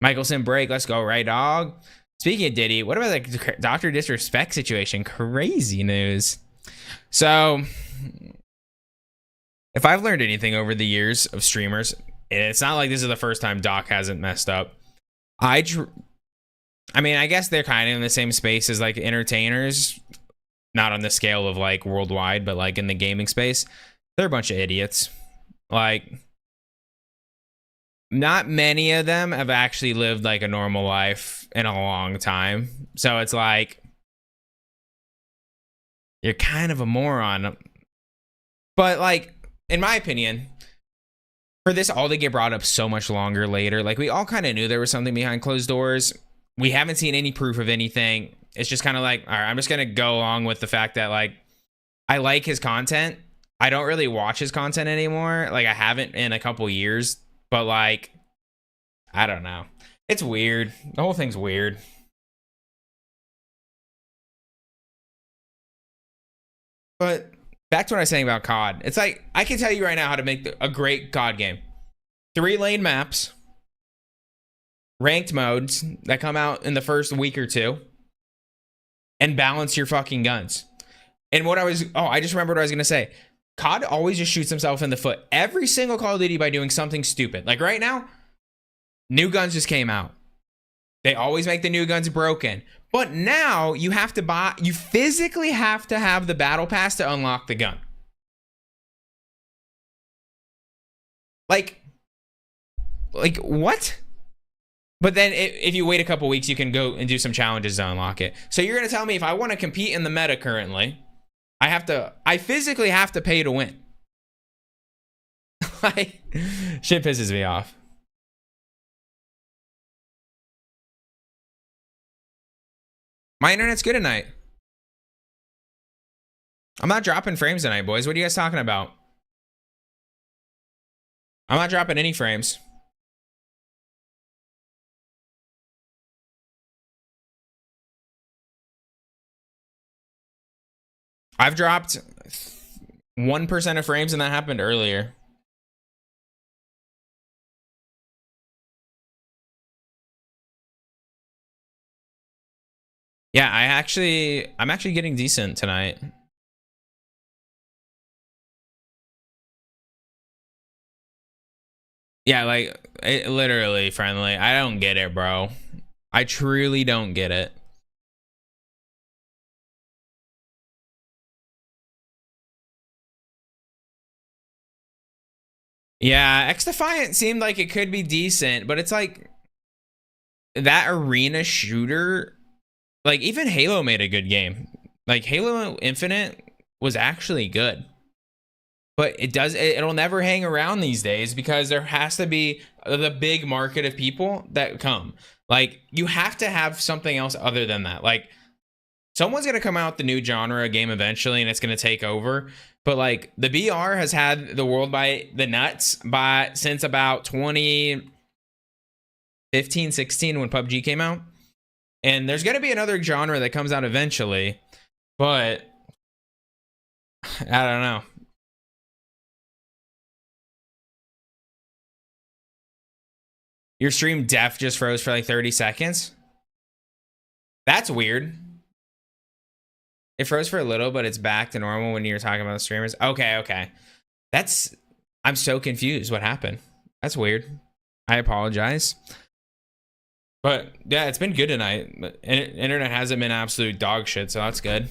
Michelson break. Let's go, right, dog? Speaking of Diddy, what about the Dr. Disrespect situation? Crazy news. So, if I've learned anything over the years of streamers, and it's not like this is the first time Doc hasn't messed up. I mean, I guess they're kind of in the same space as like entertainers, not on the scale of like worldwide, but like in the gaming space. They're a bunch of idiots. Like, not many of them have actually lived like a normal life in a long time. So it's like, you're kind of a moron. But like, in my opinion, for this all to get brought up so much longer later, like we all kind of knew there was something behind closed doors. We haven't seen any proof of anything. It's just kind of like, all right, I'm just going to go along with the fact that like, I like his content. I don't really watch his content anymore. Like I haven't in a couple years. But like, I don't know. It's weird. The whole thing's weird. But back to what I was saying about COD. It's like, I can tell you right now how to make a great COD game. 3-lane maps. Ranked modes that come out in the first week or two. And balance your fucking guns. And what I just remembered what I was going to say. COD always just shoots himself in the foot every single Call of Duty by doing something stupid. Like right now, new guns just came out. They always make the new guns broken. But now you have to you physically have to have the battle pass to unlock the gun. Like what? But then if you wait a couple weeks, you can go and do some challenges to unlock it. So you're going to tell me if I want to compete in the meta currently, I physically have to pay to win. Like, shit pisses me off. My internet's good tonight. I'm not dropping frames tonight, boys. What are you guys talking about? I'm not dropping any frames. I've dropped 1% of frames, and that happened earlier. Yeah, I'm actually getting decent tonight. Yeah, like, literally, Friendly. I don't get it, bro. I truly don't get it. Yeah, X-Defiant seemed like it could be decent, but it's like that arena shooter, like even Halo made a good game. Like Halo Infinite was actually good. But it'll never hang around these days because there has to be the big market of people that come. Like you have to have something else other than that. Like someone's going to come out with the new genre game eventually and it's going to take over. But like the BR has had the world by the nuts since about 2015, 16 when PUBG came out. And there's going to be another genre that comes out eventually. But I don't know. Your stream def just froze for like 30 seconds. That's weird. It froze for a little, but it's back to normal when you're talking about the streamers. Okay. I'm so confused. What happened? That's weird. I apologize. But yeah, it's been good tonight. Internet hasn't been absolute dog shit, so that's good.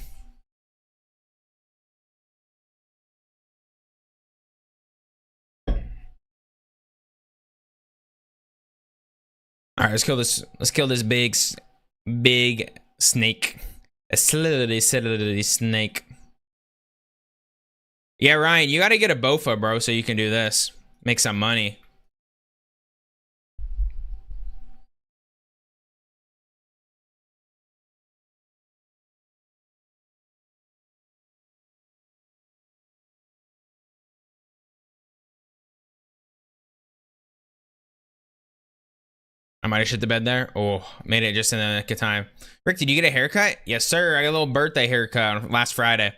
All right, let's kill this. Let's kill this big snake. A slitty snake. Yeah, Ryan, you got to get a Bofa, bro, so you can do this. Make some money. I might have shit the bed there. Oh, made it just in the nick of time. Rick, did you get a haircut? Yes, sir. I got a little birthday haircut last Friday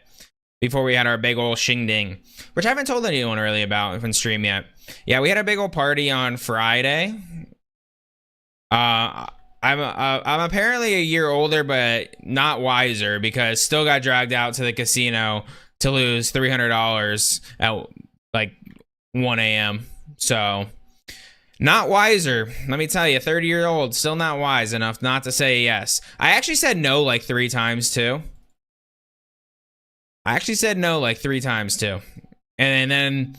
before we had our big old shingding, which I haven't told anyone really about in stream yet. Yeah, we had a big old party on Friday. I'm apparently a year older, but not wiser because still got dragged out to the casino to lose $300 at like 1 a.m. So not wiser. Let me tell you, 30-year-old, still not wise enough not to say yes. I actually said no like 3 times too. And then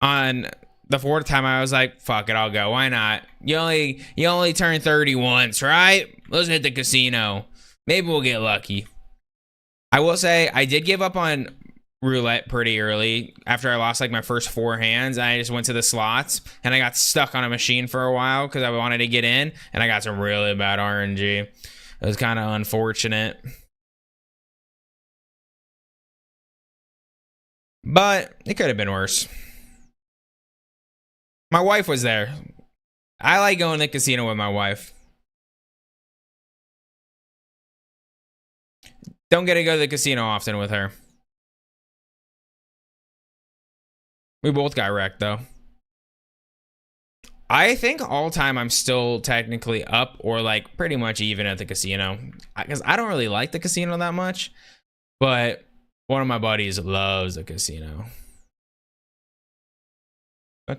on the 4th time I was like, fuck it, I'll go. Why not? You only turn 30 once, right? Let's hit the casino. Maybe we'll get lucky. I will say I did give up on roulette pretty early after I lost like my first 4 hands. I just went to the slots and I got stuck on a machine for a while because I wanted to get in and I got some really bad RNG. It was kind of unfortunate, but it could have been worse. My wife was there. I like going to the casino with my wife. Don't get to go to the casino often with her. We both got wrecked though. I think all time I'm still technically up or like pretty much even at the casino because I don't really like the casino that much, but one of my buddies loves the casino. Oh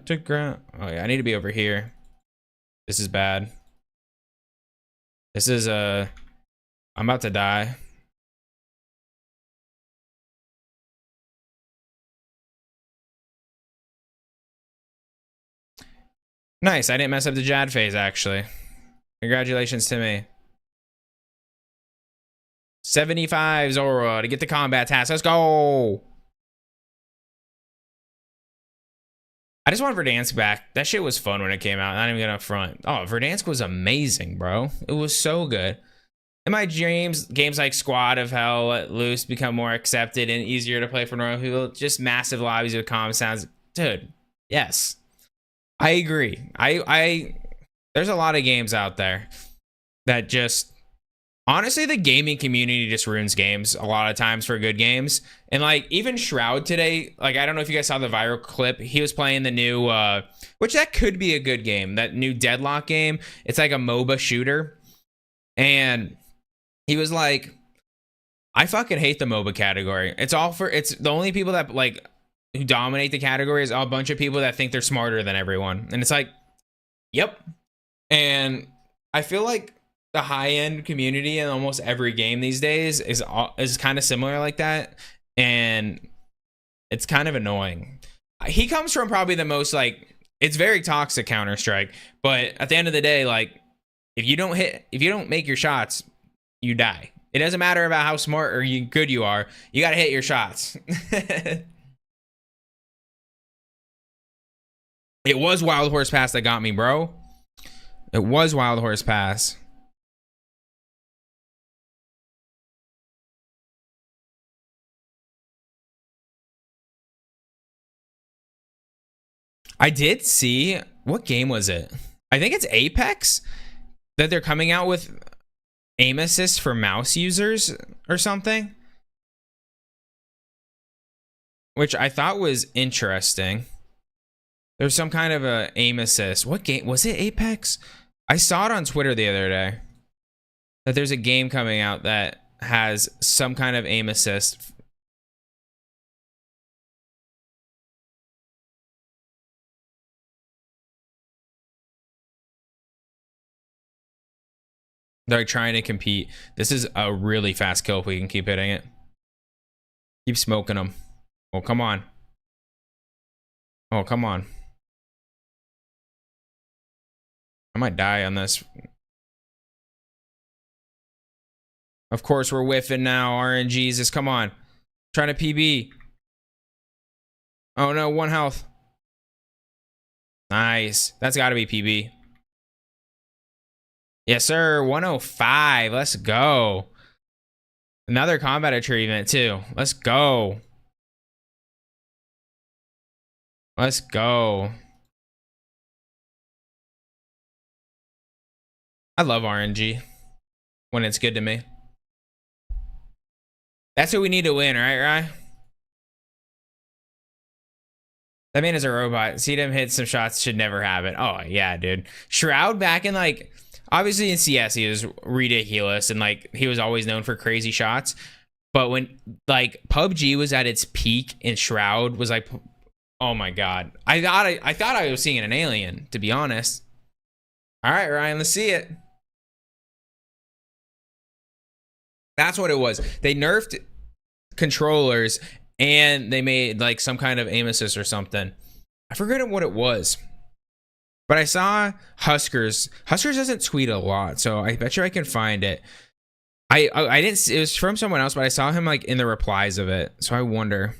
yeah, I need to be over here. This is bad. This is I'm about to die. Nice, I didn't mess up the Jad phase actually. Congratulations to me. 75 Zora to get the combat task. Let's go. I just want Verdansk back. That shit was fun when it came out. Not even gonna front. Oh, Verdansk was amazing, bro. It was so good. In my dreams, games like Squad of Hell Let Loose become more accepted and easier to play for normal people. Just massive lobbies with calm sounds. Dude, yes. I agree. There's a lot of games out there that just honestly, the gaming community just ruins games a lot of times for good games. And like even Shroud today, like I don't know if you guys saw the viral clip. He was playing the new which that could be a good game, that new Deadlock game. It's like a MOBA shooter. And he was like, I fucking hate the MOBA category. It's the only people that like who dominate the category is a bunch of people that think they're smarter than everyone. And it's like, yep. And I feel like the high-end community in almost every game these days is kind of similar like that, and it's kind of annoying. He comes from probably the most like, it's very toxic Counter-Strike, but at the end of the day, like if you don't make your shots, you die. It doesn't matter about how smart or good you are. You got to hit your shots. It was Wild Horse Pass that got me, bro. It was Wild Horse Pass. I did see, what game was it? I think it's Apex that they're coming out with aim assist for mouse users or something, which I thought was interesting. There's some kind of a aim assist. What game was it? Apex? I saw it on Twitter the other day that there's a game coming out that has some kind of aim assist. They're like trying to compete. This is a really fast kill if we can keep hitting it. Keep smoking them. Oh, come on. Oh, come on. I might die on this. Of course, we're whiffing now. RNGesus, come on. Trying to PB. Oh no, 1 health. Nice. That's got to be PB. Yes, sir. 105. Let's go. Another combat achievement, too. Let's go. Let's go. I love RNG when it's good to me. That's what we need to win, right, Rye? That man is a robot. See him hit some shots, should never happen. Oh, yeah, dude. Shroud back in, like, obviously in CS, he was ridiculous, and, like, he was always known for crazy shots. But when, like, PUBG was at its peak and Shroud was, like, oh, my God. I thought I was seeing an alien, to be honest. All right, Ryan, let's see it. That's what it was. They nerfed controllers and they made like some kind of aim assist or something. I forget what it was. But I saw Huskers. Huskers doesn't tweet a lot, so I bet you I can find it. I didn't, it was from someone else, but I saw him like in the replies of it. So I wonder.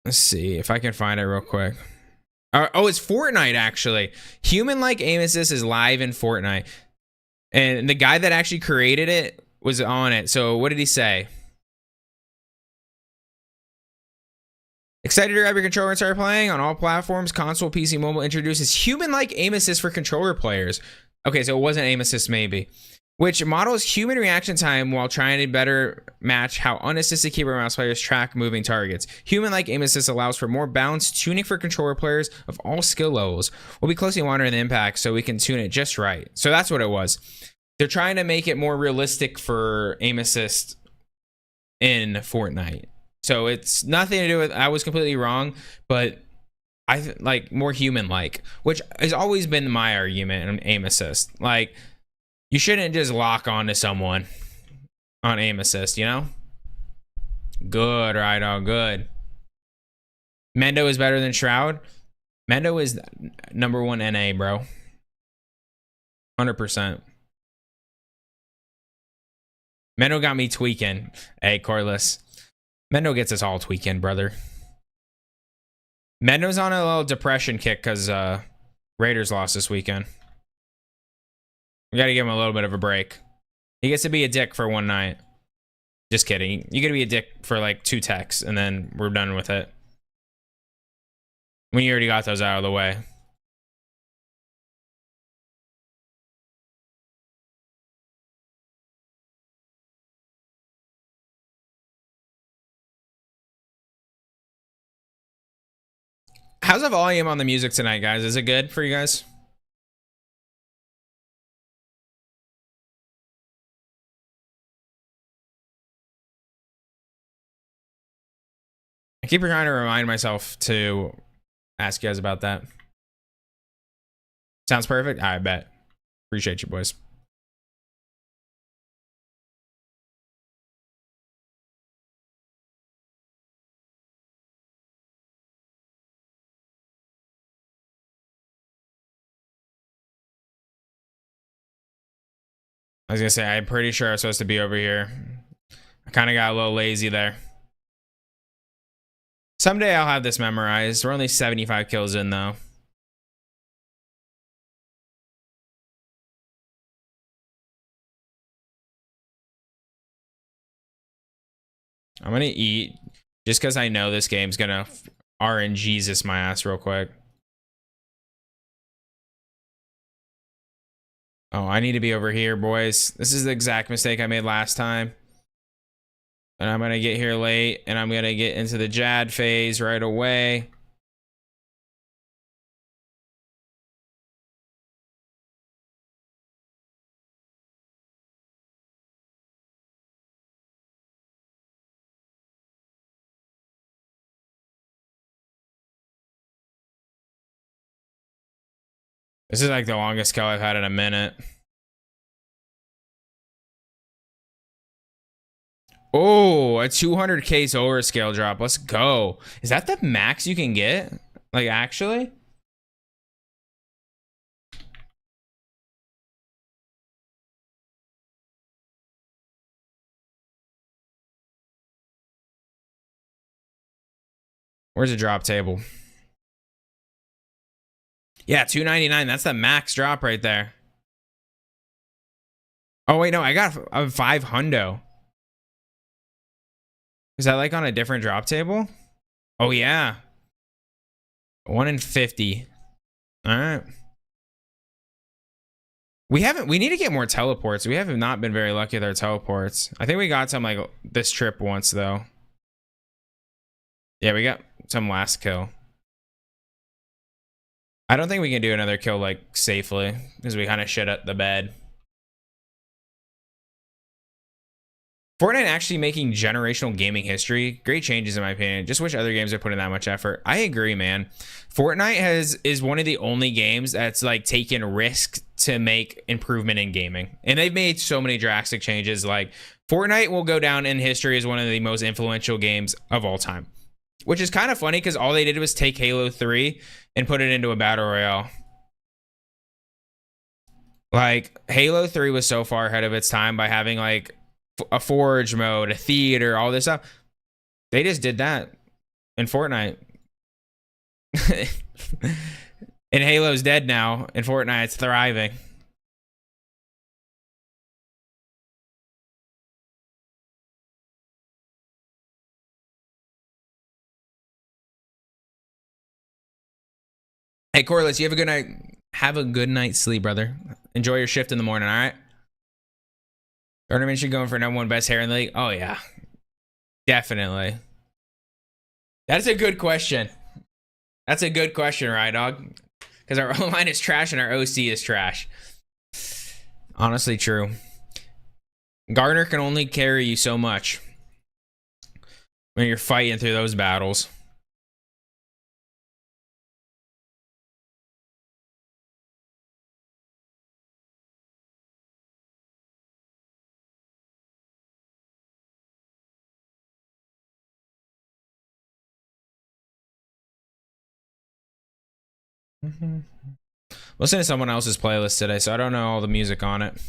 Let's see if I can find it real quick. Oh, it's Fortnite, actually. Human-like aim assist is live in Fortnite. And the guy that actually created it was on it. So what did he say? Excited to grab your controller and start playing? On all platforms, console, PC, mobile introduces human-like aim assist for controller players. Okay, so it wasn't aim assist maybe. Which models human reaction time while trying to better match how unassisted keyboard mouse players track moving targets. Human-like aim assist allows for more balanced tuning for controller players of all skill levels. We'll be closely monitoring the impact so we can tune it just right. So that's what it was. They're trying to make it more realistic for aim assist in Fortnite. So it's nothing to do with, I was completely wrong, but I like more human-like, which has always been my argument in aim assist. Like, you shouldn't just lock onto someone on aim assist, you know? Good, right? Oh, good. Mendo is better than Shroud. Mendo is #1 NA, bro. 100%. Mendo got me tweaking. Hey, Corliss. Mendo gets us all tweaking, brother. Mendo's on a little depression kick because Raiders lost this weekend. We gotta give him a little bit of a break. He gets to be a dick for one night. Just kidding. You gotta be a dick for like 2 techs and then we're done with it. When you already got those out of the way. How's the volume on the music tonight, guys? Is it good for you guys? I keep trying to remind myself to ask you guys about that. Sounds perfect? I bet. Appreciate you, boys. I was gonna say, I'm pretty sure I'm supposed to be over here. I kind of got a little lazy there. Someday I'll have this memorized. We're only 75 kills in, though. I'm gonna eat just because I know this game's gonna RNGesus my ass real quick. Oh, I need to be over here, boys. This is the exact mistake I made last time. And I'm gonna get here late, and I'm gonna get into the Jad phase right away. This is like the longest kill I've had in a minute. Oh, a 200k over scale drop. Let's go. Is that the max you can get? Like, actually? Where's the drop table? Yeah, 299. That's the max drop right there. Oh, wait, no. I got a 5 hundo. Is that like on a different drop table? Oh, yeah. 1 in 50. All right. We need to get more teleports. We have not been very lucky with our teleports. I think we got some like this trip once though. Yeah, we got some last kill. I don't think we can do another kill like safely because we kind of shit at the bed. Fortnite actually making generational gaming history. Great changes in my opinion. Just wish other games would put in that much effort. I agree, man. Fortnite is one of the only games that's like taken risk to make improvement in gaming. And they've made so many drastic changes. Like Fortnite will go down in history as one of the most influential games of all time. Which is kind of funny because all they did was take Halo 3 and put it into a battle royale. Like Halo 3 was so far ahead of its time by having like a forge mode, a theater, all this stuff. They just did that in Fortnite. And Halo's dead now, and Fortnite's thriving. Hey, Corliss, you have a good night. Have a good night's sleep, brother. Enjoy your shift in the morning, all right? Tournament should go for #1 best hair in the league. Oh, yeah. Definitely. That's a good question. That's a good question, right, dog? Because our O-line is trash and our OC is trash. Honestly, true. Garner can only carry you so much when you're fighting through those battles. Listen to someone else's playlist today, so I don't know all the music on it.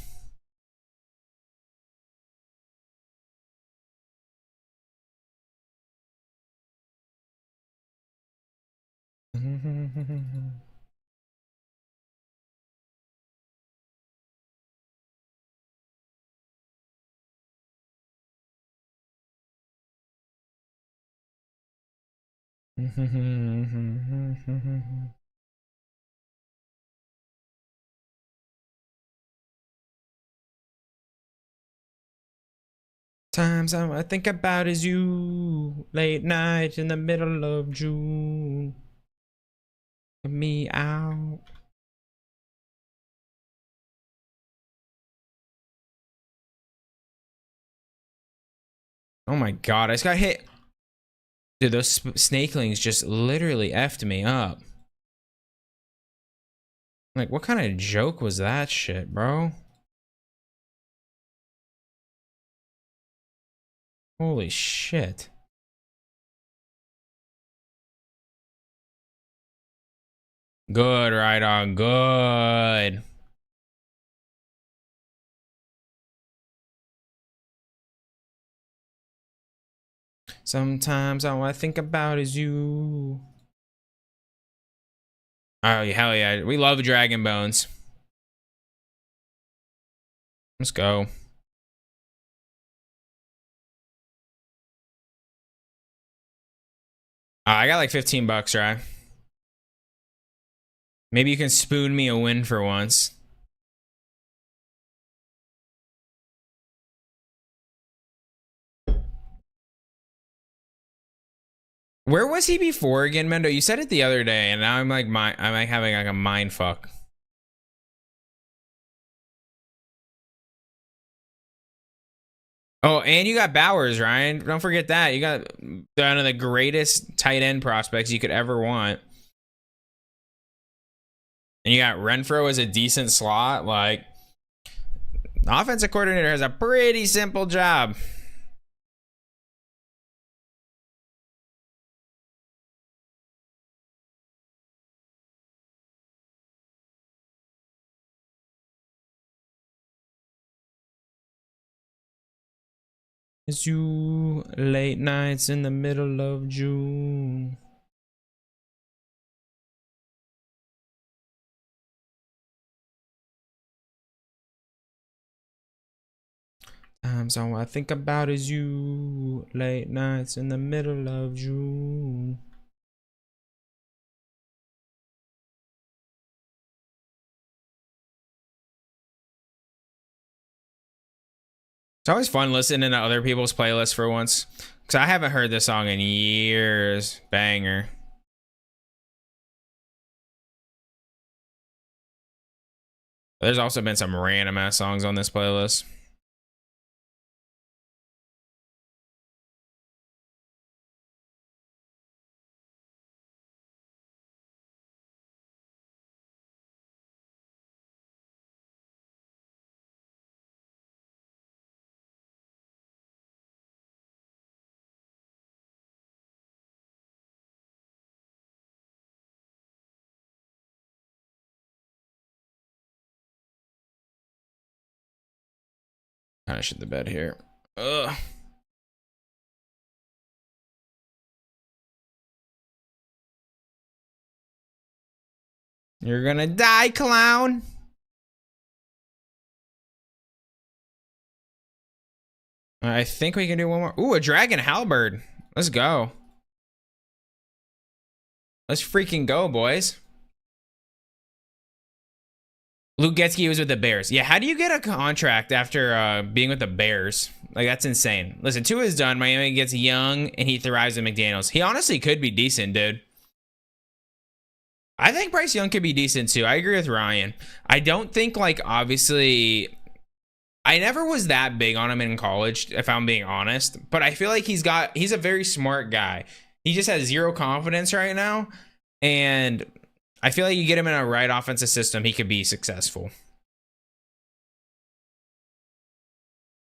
Times I think about is you. Late night in the middle of June. Get me out. Oh my god, I just got hit. Dude, those snakelings just literally effed me up. Like, what kind of joke was that shit, bro? Holy shit. Good, right on, good. Sometimes all I think about is you. Oh, hell yeah. We love Dragon Bones. Let's go. I got like 15 bucks, right? Maybe you can spoon me a win for once. Where was he before again, Mendo? You said it the other day, and now I'm like having like a mind fuck. Oh, and you got Bowers, Ryan. Don't forget that. You got one of the greatest tight end prospects you could ever want. And you got Renfro as a decent slot. Like, the offensive coordinator has a pretty simple job. It's you, late nights in the middle of June. Times all I think about is you, late nights in the middle of June. It's always fun listening to other people's playlists for once, because I haven't heard this song in years. Banger. There's also been some random ass songs on this playlist. Kind of shit the bed here. Ugh. You're gonna die, clown. I think we can do one more. Ooh, a dragon halberd. Let's go. Let's freaking go, boys. Luke Getzky was with the Bears. Yeah, how do you get a contract after being with the Bears? Like, that's insane. Listen, Tua is done. Miami gets Young, and he thrives in McDaniels. He honestly could be decent, dude. I think Bryce Young could be decent, too. I agree with Ryan. I don't think, like, obviously... I never was that big on him in college, if I'm being honest. But I feel like he's a very smart guy. He just has zero confidence right now. And... I feel like you get him in a right offensive system, he could be successful.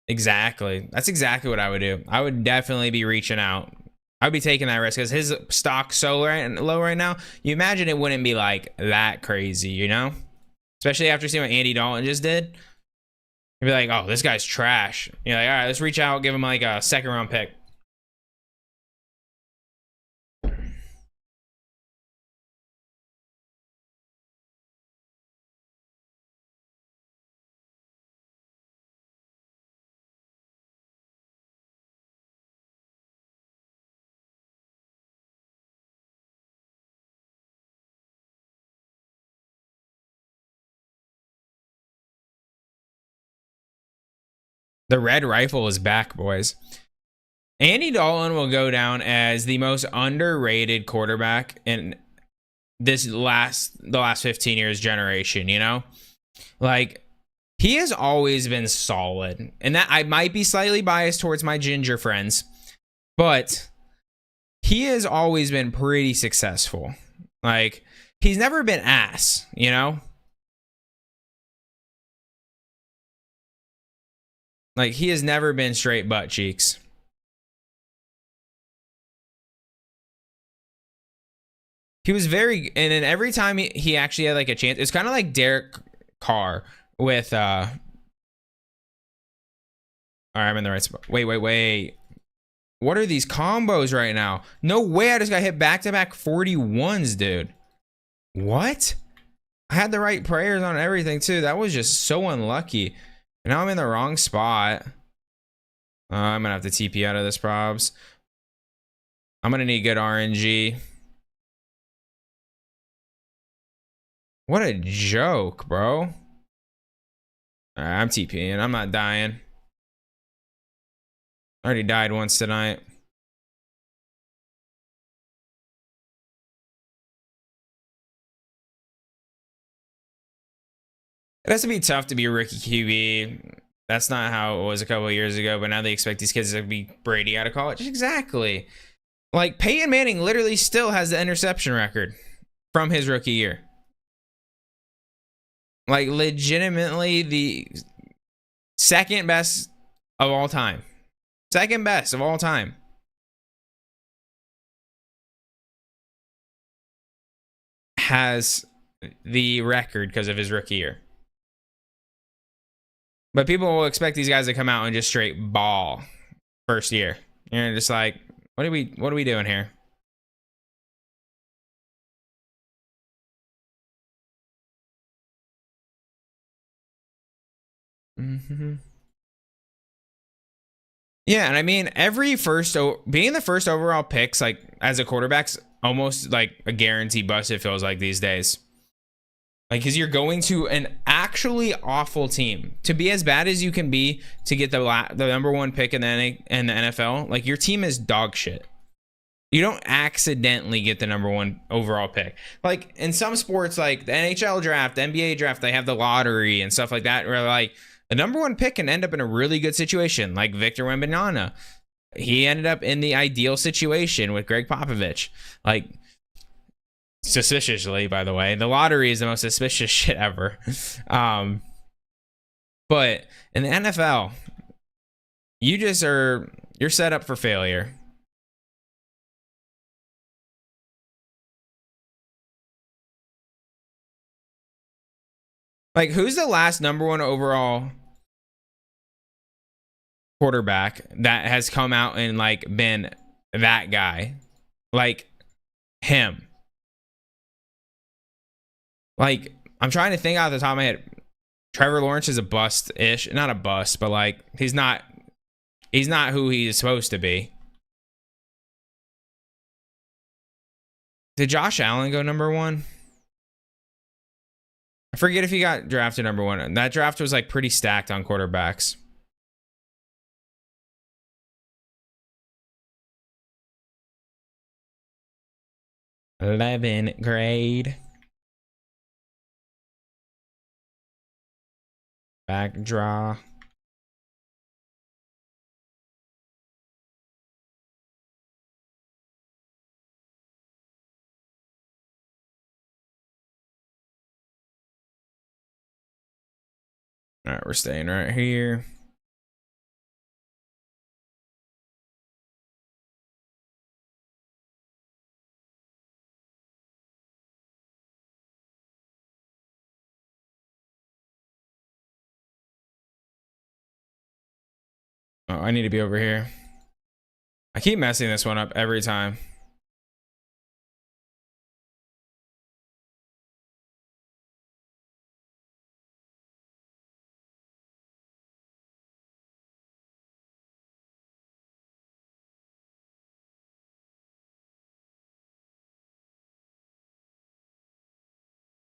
Exactly. That's exactly what I would do. I would definitely be reaching out. I'd be taking that risk because his stock's so low right now. You imagine it wouldn't be like that crazy, you know? Especially after seeing what Andy Dalton just did. You'd be like, oh, this guy's trash. You're like, all right, let's reach out, give him like a second round pick. The red rifle is back, boys. Andy Dalton will go down as the most underrated quarterback in the last 15 years generation, you know? Like, he has always been solid. And that I might be slightly biased towards my ginger friends, but he has always been pretty successful. Like, he's never been ass, you know? Like, he has never been straight butt cheeks. He was very, and then every time he actually had like a chance, it's kind of like Derek Carr with, all right, I'm in the right spot. Wait. What are these combos right now? No way, I just got hit back-to-back 41s, dude. What? I had the right prayers on everything, too. That was just so unlucky. And now I'm in the wrong spot. I'm going to have to TP out of this, probs. I'm going to need good RNG. What a joke, bro. All right, I'm TPing. I'm not dying. I already died once tonight. It has to be tough to be a rookie QB. That's not how it was a couple of years ago, but now they expect these kids to be Brady out of college. Exactly. Like, Peyton Manning literally still has the interception record from his rookie year. Like, legitimately the second best of all time. Second best of all time. Has the record because of his rookie year. But people will expect these guys to come out and just straight ball first year. You're just like, what are we doing here? Mm-hmm. Yeah, and I mean, being the first overall picks, like as a quarterback's almost like a guarantee bust. It feels like these days, like because you're going to an actually awful team to be as bad as you can be to get the number one pick in the NFL. Like your team is dog shit. You don't accidentally get the number one overall pick. Like in some sports, like the NHL draft, the NBA draft, they have the lottery and stuff like that, where like the number one pick can end up in a really good situation, like Victor Wembanyama. He ended up in the ideal situation with Greg Popovich. Like, suspiciously, by the way, the lottery is the most suspicious shit ever. But in the NFL, you're set up for failure. Like, who's the last number one overall quarterback that has come out and like been that guy? Like him. Like, I'm trying to think out the top of my head. Trevor Lawrence is a bust-ish. Not a bust, but like he's not who he's supposed to be. Did Josh Allen go number one? I forget if he got drafted number one. That draft was like pretty stacked on quarterbacks. '11th grade. Back draw. All right, we're staying right here. Oh, I need to be over here. I keep messing this one up every time.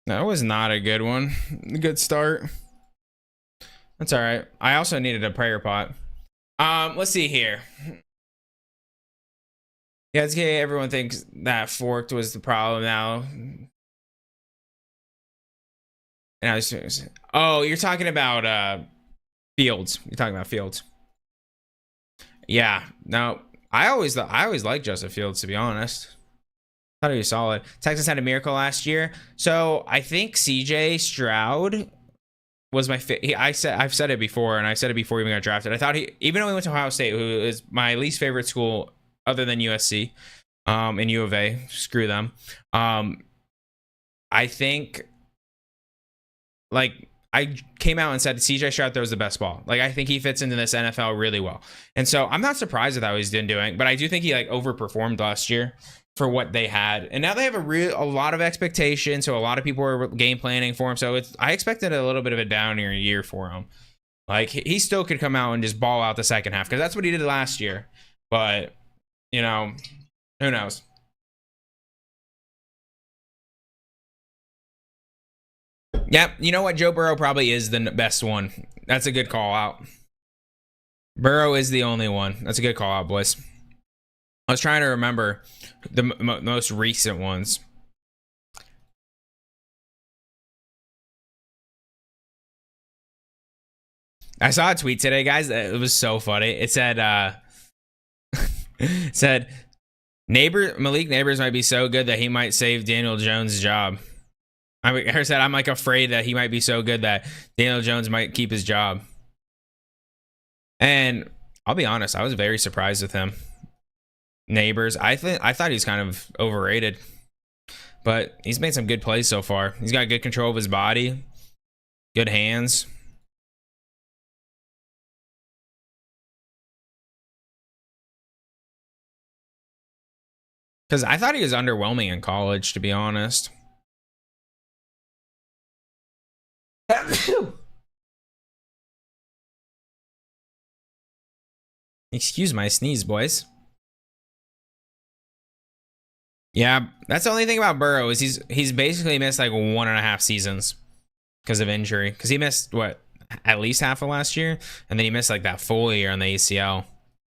That was not a good one. A good start. That's all right. I also needed a prayer pot. Let's see here. Yeah, it's okay. Everyone thinks that forked was the problem now. And I was, oh, you're talking about Fields. You're talking about Fields. Yeah. No, I always liked Joseph Fields, to be honest. Thought he was solid. Texas had a miracle last year. So I think CJ Stroud was my I've said it before, and I said it before he even got drafted. I thought even though he went to Ohio State, who is my least favorite school other than USC, and U of A, screw them. I think like I came out and said CJ Stroud throws the best ball. Like I think he fits into this NFL really well. And so I'm not surprised at how he's been doing, but I do think he like overperformed last year for what they had. And now they have a lot of expectations. So a lot of people are game planning for him. So I expected a little bit of a down year for him. Like he still could come out and just ball out the second half because that's what he did last year. But, you know, who knows? Yep. You know what? Joe Burrow probably is the best one. That's a good call out. Burrow is the only one. That's a good call out, boys. I was trying to remember the most recent ones. I saw a tweet today, guys. It was so funny. It said, Malik Neighbors might be so good that he might save Daniel Jones' job. I said, I'm like afraid that he might be so good that Daniel Jones might keep his job. And I'll be honest, I was very surprised with him. Neighbors, I thought he's kind of overrated, but he's made some good plays so far. He's got good control of his body, good hands. Because I thought he was underwhelming in college, to be honest. Excuse my sneeze, boys. Yeah, that's the only thing about Burrow is he's basically missed like 1.5 seasons because of injury. Because he missed what, at least half of last year, and then he missed like that full year on the ACL.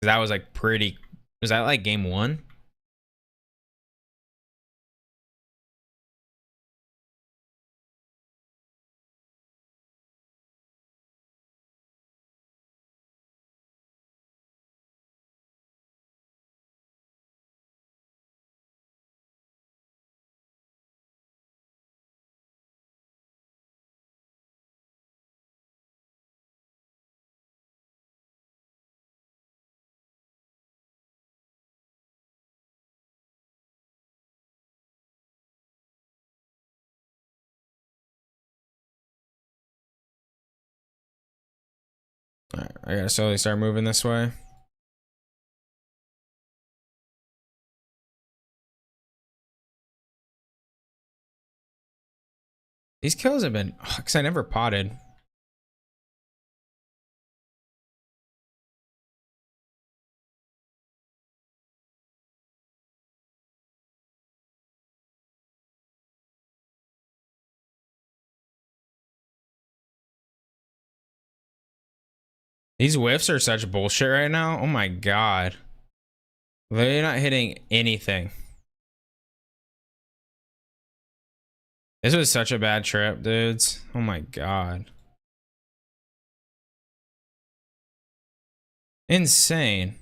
That was like pretty. Was that like game 1? Right, I gotta slowly start moving this way. These kills have been, because I never potted. These whiffs are such bullshit right now. Oh my god. They're not hitting anything. This was such a bad trip, dudes. Oh my god. Insane.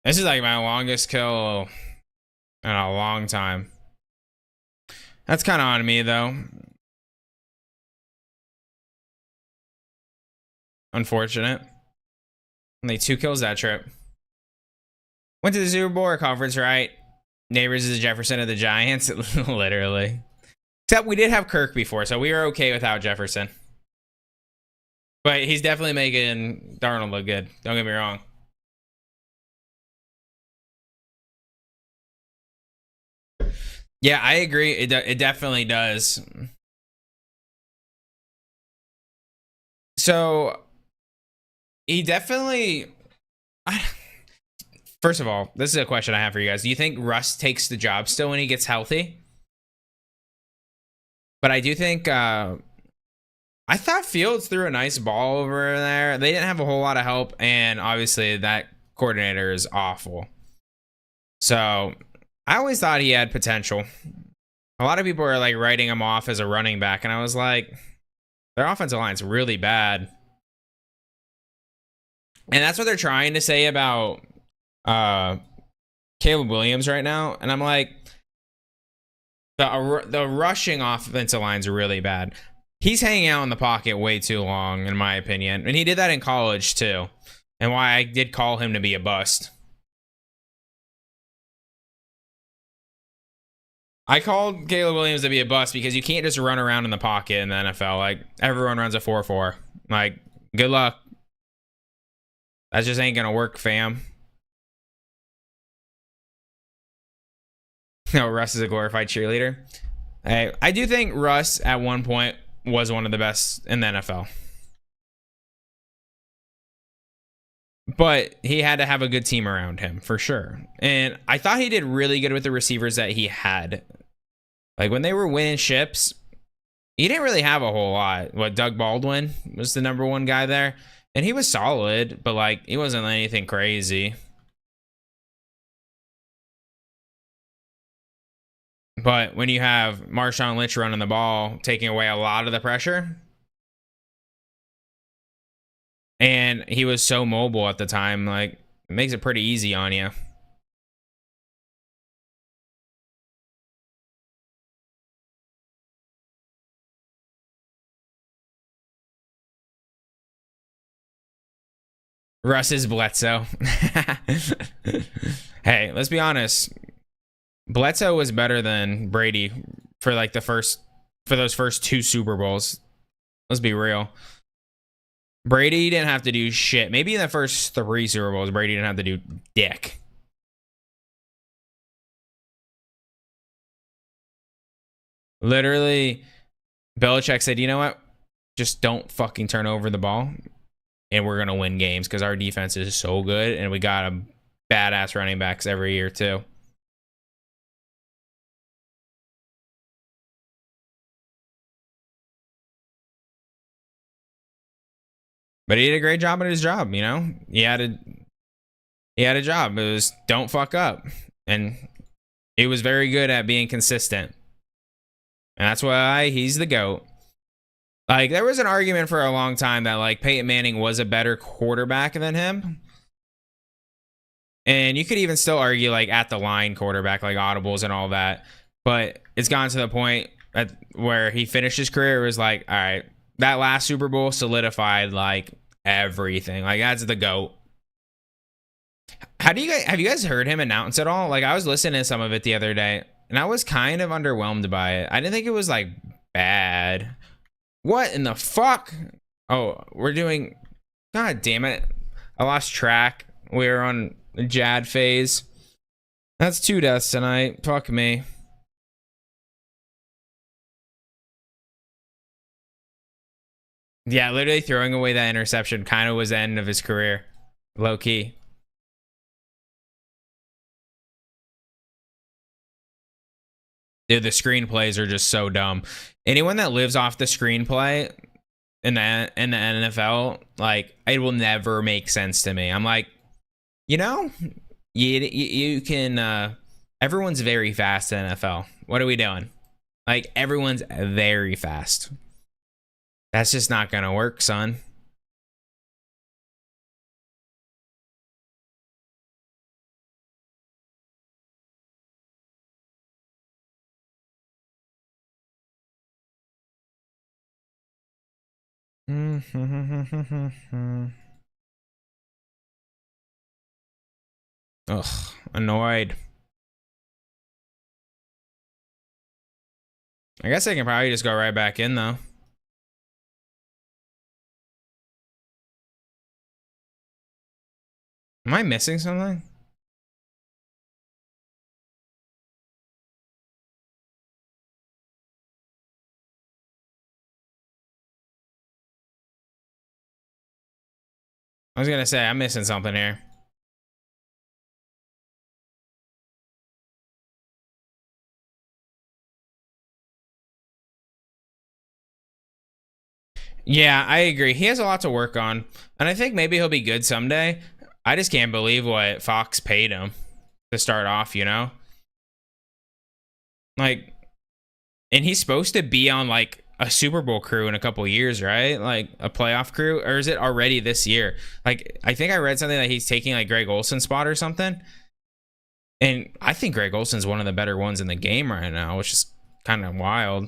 This is like my longest kill in a long time. That's kind of on me though. Unfortunate. Only 2 kills that trip. Went to the Super Bowl conference, right? Neighbors is the Jefferson of the Giants. Literally. Except we did have Kirk before, so we were okay without Jefferson. But he's definitely making Darnold look good. Don't get me wrong. Yeah, I agree. It definitely does. So he definitely. First of all, this is a question I have for you guys. Do you think Russ takes the job still when he gets healthy? But I do think I thought Fields threw a nice ball over there. They didn't have a whole lot of help, and obviously that coordinator is awful. So I always thought he had potential. A lot of people are like writing him off as a running back, and I was like, their offensive line's really bad. And that's what they're trying to say about Caleb Williams right now. And I'm like, the rushing offensive line's really bad. He's hanging out in the pocket way too long, in my opinion. And he did that in college too. And why I did call him to be a bust. I called Caleb Williams to be a bust because you can't just run around in the pocket in the NFL. Like, everyone runs a 4-4. Like, good luck. That just ain't gonna work, fam. No, Russ is a glorified cheerleader. Hey, I do think Russ at one point was one of the best in the NFL. But he had to have a good team around him, for sure. And I thought he did really good with the receivers that he had. Like, when they were winning ships, he didn't really have a whole lot. What, Doug Baldwin was the #1 guy there? And he was solid, but, like, he wasn't anything crazy. But when you have Marshawn Lynch running the ball, taking away a lot of the pressure, and he was so mobile at the time, like, it makes it pretty easy on you. Russ is Bledsoe. Hey, let's be honest. Bledsoe was better than Brady for like the first for those first 2 Super Bowls. Let's be real. Brady didn't have to do shit. Maybe in the first 3 Super Bowls, Brady didn't have to do dick. Literally, Belichick said, you know what? Just don't fucking turn over the ball, and we're going to win games because our defense is so good, and we got a badass running backs every year, too. But he did a great job at his job, you know? He had a job. It was don't fuck up. And he was very good at being consistent. And that's why he's the GOAT. Like, there was an argument for a long time that, like, Peyton Manning was a better quarterback than him. And you could even still argue, like, at the line quarterback, like audibles and all that. But it's gone to the point where he finished his career. It was like, all right, that last Super Bowl solidified, like, everything. Like, that's the GOAT. Have you guys heard him announce at all? Like, I was listening to some of it the other day, and I was kind of underwhelmed by it. I didn't think it was, like, bad. What in the fuck? Oh, we're doing... God damn it. I lost track. We were on the Jad phase. That's 2 deaths tonight. Fuck me. Yeah, literally throwing away that interception kind of was the end of his career. Low key. Dude, the screenplays are just so dumb. Anyone that lives off the screenplay in the NFL, like, it will never make sense to me. I'm like, you know, you can, everyone's very fast in NFL. What are we doing? Like, everyone's very fast. That's just not gonna work, son. Ugh, annoyed. I guess I can probably just go right back in, though. Am I missing something? I was gonna say, I'm missing something here. Yeah, I agree. He has a lot to work on. And I think maybe he'll be good someday. I just can't believe what Fox paid him to start off, you know? Like, and he's supposed to be on, like, a Super Bowl crew in a couple years, right? Like, a playoff crew? Or is it already this year? Like, I think I read something that he's taking, like, Greg Olson's spot or something. And I think Greg Olson's one of the better ones in the game right now, which is kind of wild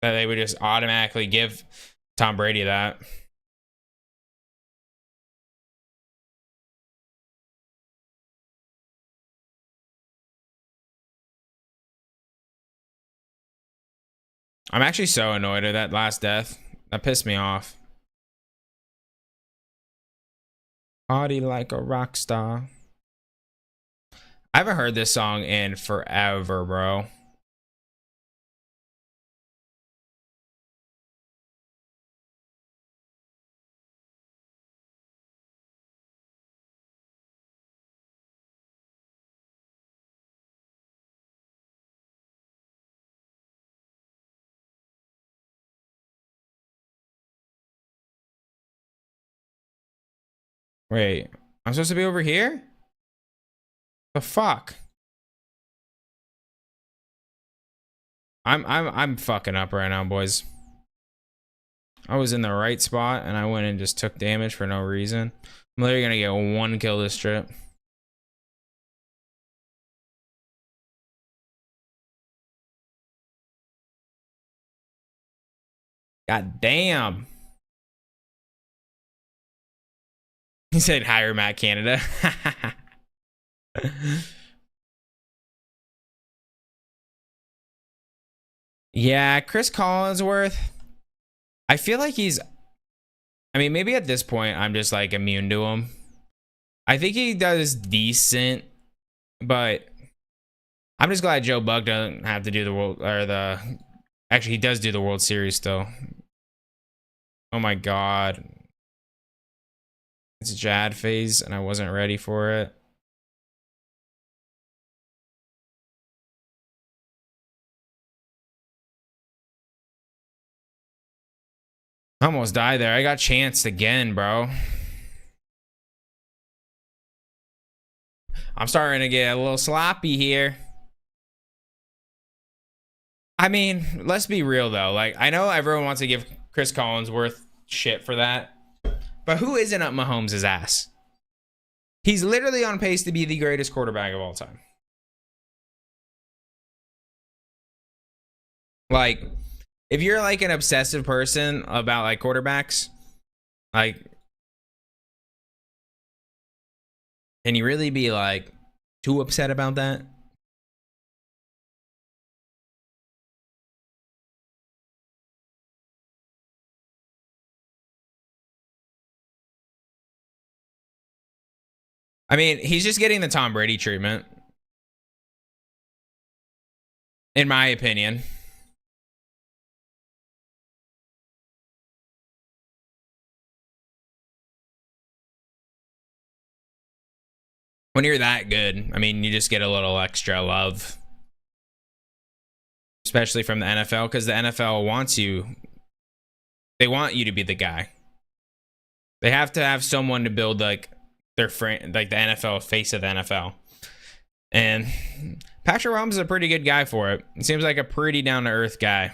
that they would just automatically give Tom Brady that. I'm actually so annoyed at that last death. That pissed me off. Party like a rock star. I haven't heard this song in forever, bro. Wait, I'm supposed to be over here? The fuck? I'm fucking up right now, boys. I was in the right spot and I went and just took damage for no reason. I'm literally gonna get 1 kill this trip. God damn. He said hire Matt Canada. Yeah, Chris Collinsworth. I feel like he's. I mean, maybe at this point I'm just like immune to him. I think he does decent, but I'm just glad Joe Buck doesn't have to do the world or the. Actually, he does do the World Series still. Oh my God. It's a Jad phase, and I wasn't ready for it. I almost died there. I got chanced again, bro. I'm starting to get a little sloppy here. I mean, let's be real though. Like, I know everyone wants to give Chris Collinsworth shit for that, but who isn't up Mahomes' ass? He's literally on pace to be the greatest quarterback of all time. Like, if you're like an obsessive person about like quarterbacks, like, can you really be like too upset about that? I mean, he's just getting the Tom Brady treatment, in my opinion. When you're that good, I mean, you just get a little extra love, especially from the NFL, because the NFL wants you. They want you to be the guy. They have to have someone to build like their friend, like the NFL face of the NFL. And Patrick Mahomes is a pretty good guy for it. He seems like a pretty down to earth guy.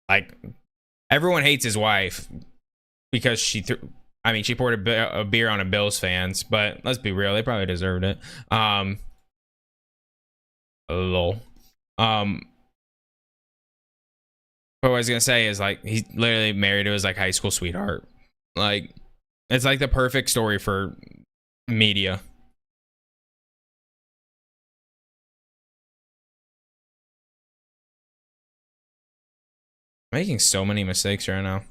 Like, everyone hates his wife because she she poured a beer on a Bills fans, but let's be real, they probably deserved it. Lol. What I was gonna say is like he's literally married to his like high school sweetheart. Like, it's like the perfect story for media. I'm making so many mistakes right now.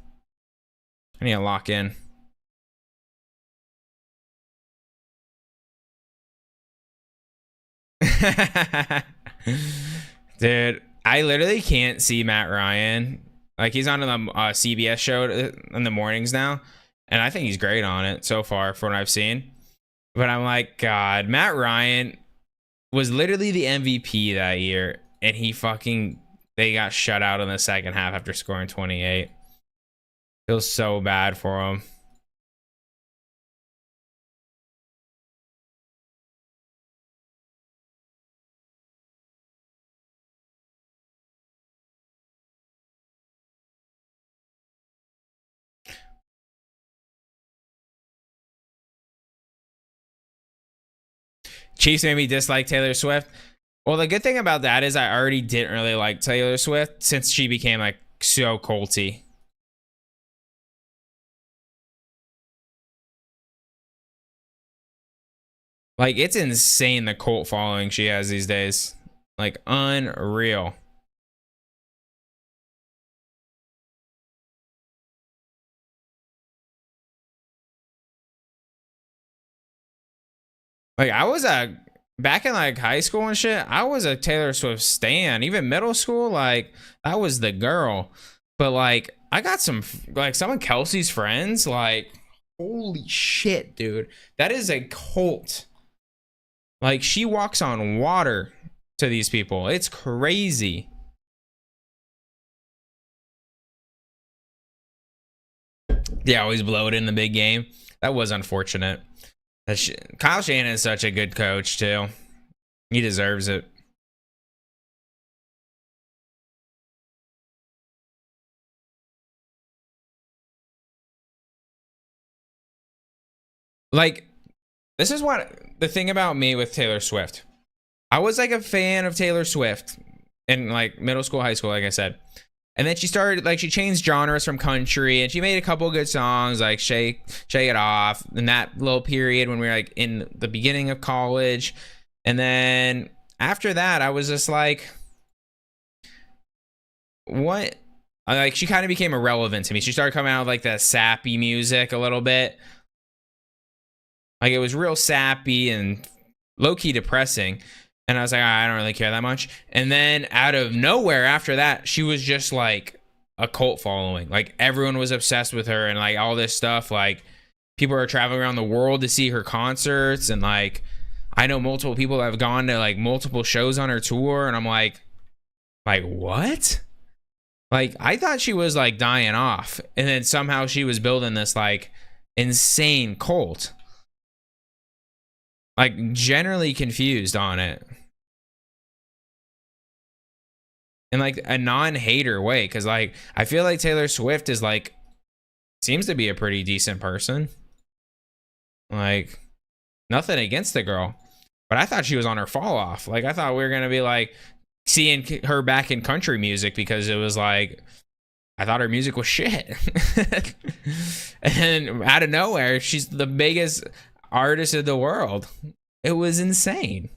I need to lock in. Dude, I literally can't see Matt Ryan. Like, he's on the CBS show in the mornings now, and I think he's great on it so far from what I've seen. But I'm like, God, Matt Ryan was literally the MVP that year, and they got shut out in the second half after scoring 28. Feels so bad for him. Chiefs made me dislike Taylor Swift. Well, the good thing about that is I already didn't really like Taylor Swift since she became like so culty. Like, it's insane the cult following she has these days. Like, unreal. Like, I was back in like high school and shit, I was a Taylor Swift stan. Even middle school, like, that was the girl. But like, I got some of Kelsey's friends, like, holy shit, dude. That is a cult. Like, she walks on water to these people. It's crazy. They always blow it in the big game. That was unfortunate. Kyle Shanahan is such a good coach, too. He deserves it. Like, this is what the thing about me with Taylor Swift. I was like a fan of Taylor Swift in like middle school, high school, like I said. And then she started, like, she changed genres from country, and she made a couple good songs, like Shake It Off, in that little period when we were, like, in the beginning of college. And then after that, I was just like, what? Like, she kind of became irrelevant to me. She started coming out with like the sappy music a little bit. Like, it was real sappy and low-key depressing. And I was like, I don't really care that much. And then out of nowhere after that, she was just like a cult following. Like, everyone was obsessed with her and like all this stuff. Like, people are traveling around the world to see her concerts. And like, I know multiple people that have gone to like multiple shows on her tour. And I'm like, what? Like, I thought she was like dying off. And then somehow she was building this like insane cult. Like, generally confused on it. In like a non-hater way, because like I feel like Taylor Swift is like, seems to be a pretty decent person. Like, nothing against the girl, but I thought she was on her fall off. Like, I thought we were gonna be like seeing her back in country music, because it was like, I thought her music was shit. And out of nowhere, she's the biggest artist in the world. It was insane.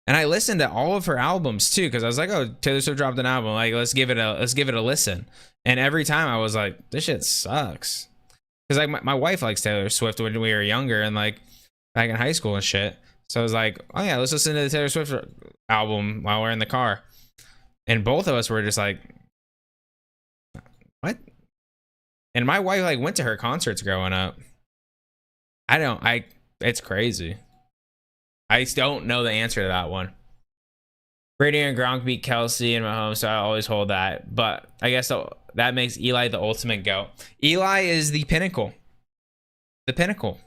And I listened to all of her albums too, because I was like, oh, Taylor Swift dropped an album. Like, let's give it a listen. And every time I was like, this shit sucks. Because like my wife likes Taylor Swift when we were younger and like back in high school and shit. So I was like, oh yeah, let's listen to the Taylor Swift album while we're in the car. And both of us were just like, what? And my wife like went to her concerts growing up. It's crazy. I don't know the answer to that one. Brady and Gronk beat Kelsey and Mahomes, so I always hold that. But I guess that makes Eli the ultimate GOAT. Eli is the pinnacle. The pinnacle.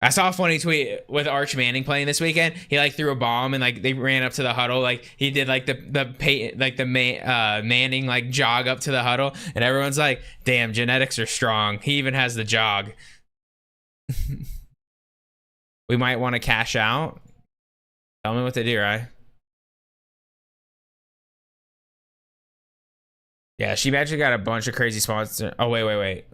I saw a funny tweet with Arch Manning playing this weekend. He like threw a bomb and like they ran up to the huddle. Like he did like Manning like jog up to the huddle, and everyone's like, "Damn, genetics are strong. He even has the jog." We might want to cash out. Tell me what to do, right? Yeah, she actually got a bunch of crazy sponsors. Oh, wait.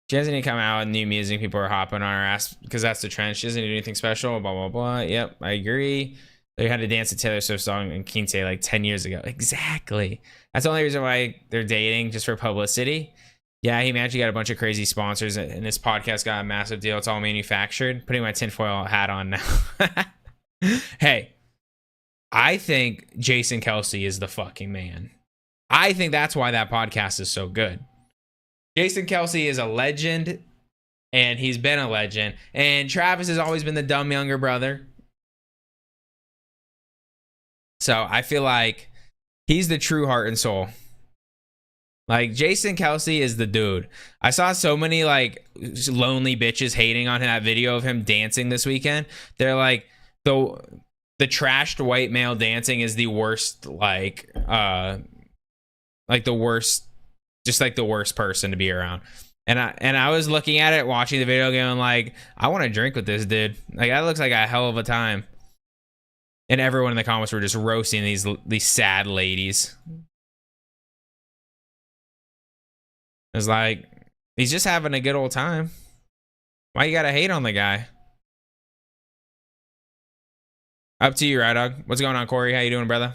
She hasn't even come out with new music. People are hopping on her ass because that's the trend. She doesn't do anything special, blah, blah, blah. Yep, I agree. They had to dance a Taylor Swift song in Quinte like 10 years ago. Exactly. That's the only reason why they're dating, just for publicity. Yeah, he actually got a bunch of crazy sponsors, and this podcast got a massive deal. It's all manufactured. Putting my tinfoil hat on now. Hey, I think Jason Kelsey is the fucking man. I think that's why that podcast is so good. Jason Kelsey is a legend, and he's been a legend. And Travis has always been the dumb younger brother. So I feel like he's the true heart and soul. Like, Jason Kelsey is the dude. I saw so many like lonely bitches hating on that video of him dancing this weekend. They're like, the trashed white male dancing is the worst, like the worst, just like the worst person to be around. And I was looking at it, watching the video, going like, I want to drink with this dude. Like, that looks like a hell of a time. And everyone in the comments were just roasting these sad ladies. It's like, he's just having a good old time. Why you gotta hate on the guy? Up to you, Ride Dog. What's going on, Corey? How you doing, brother?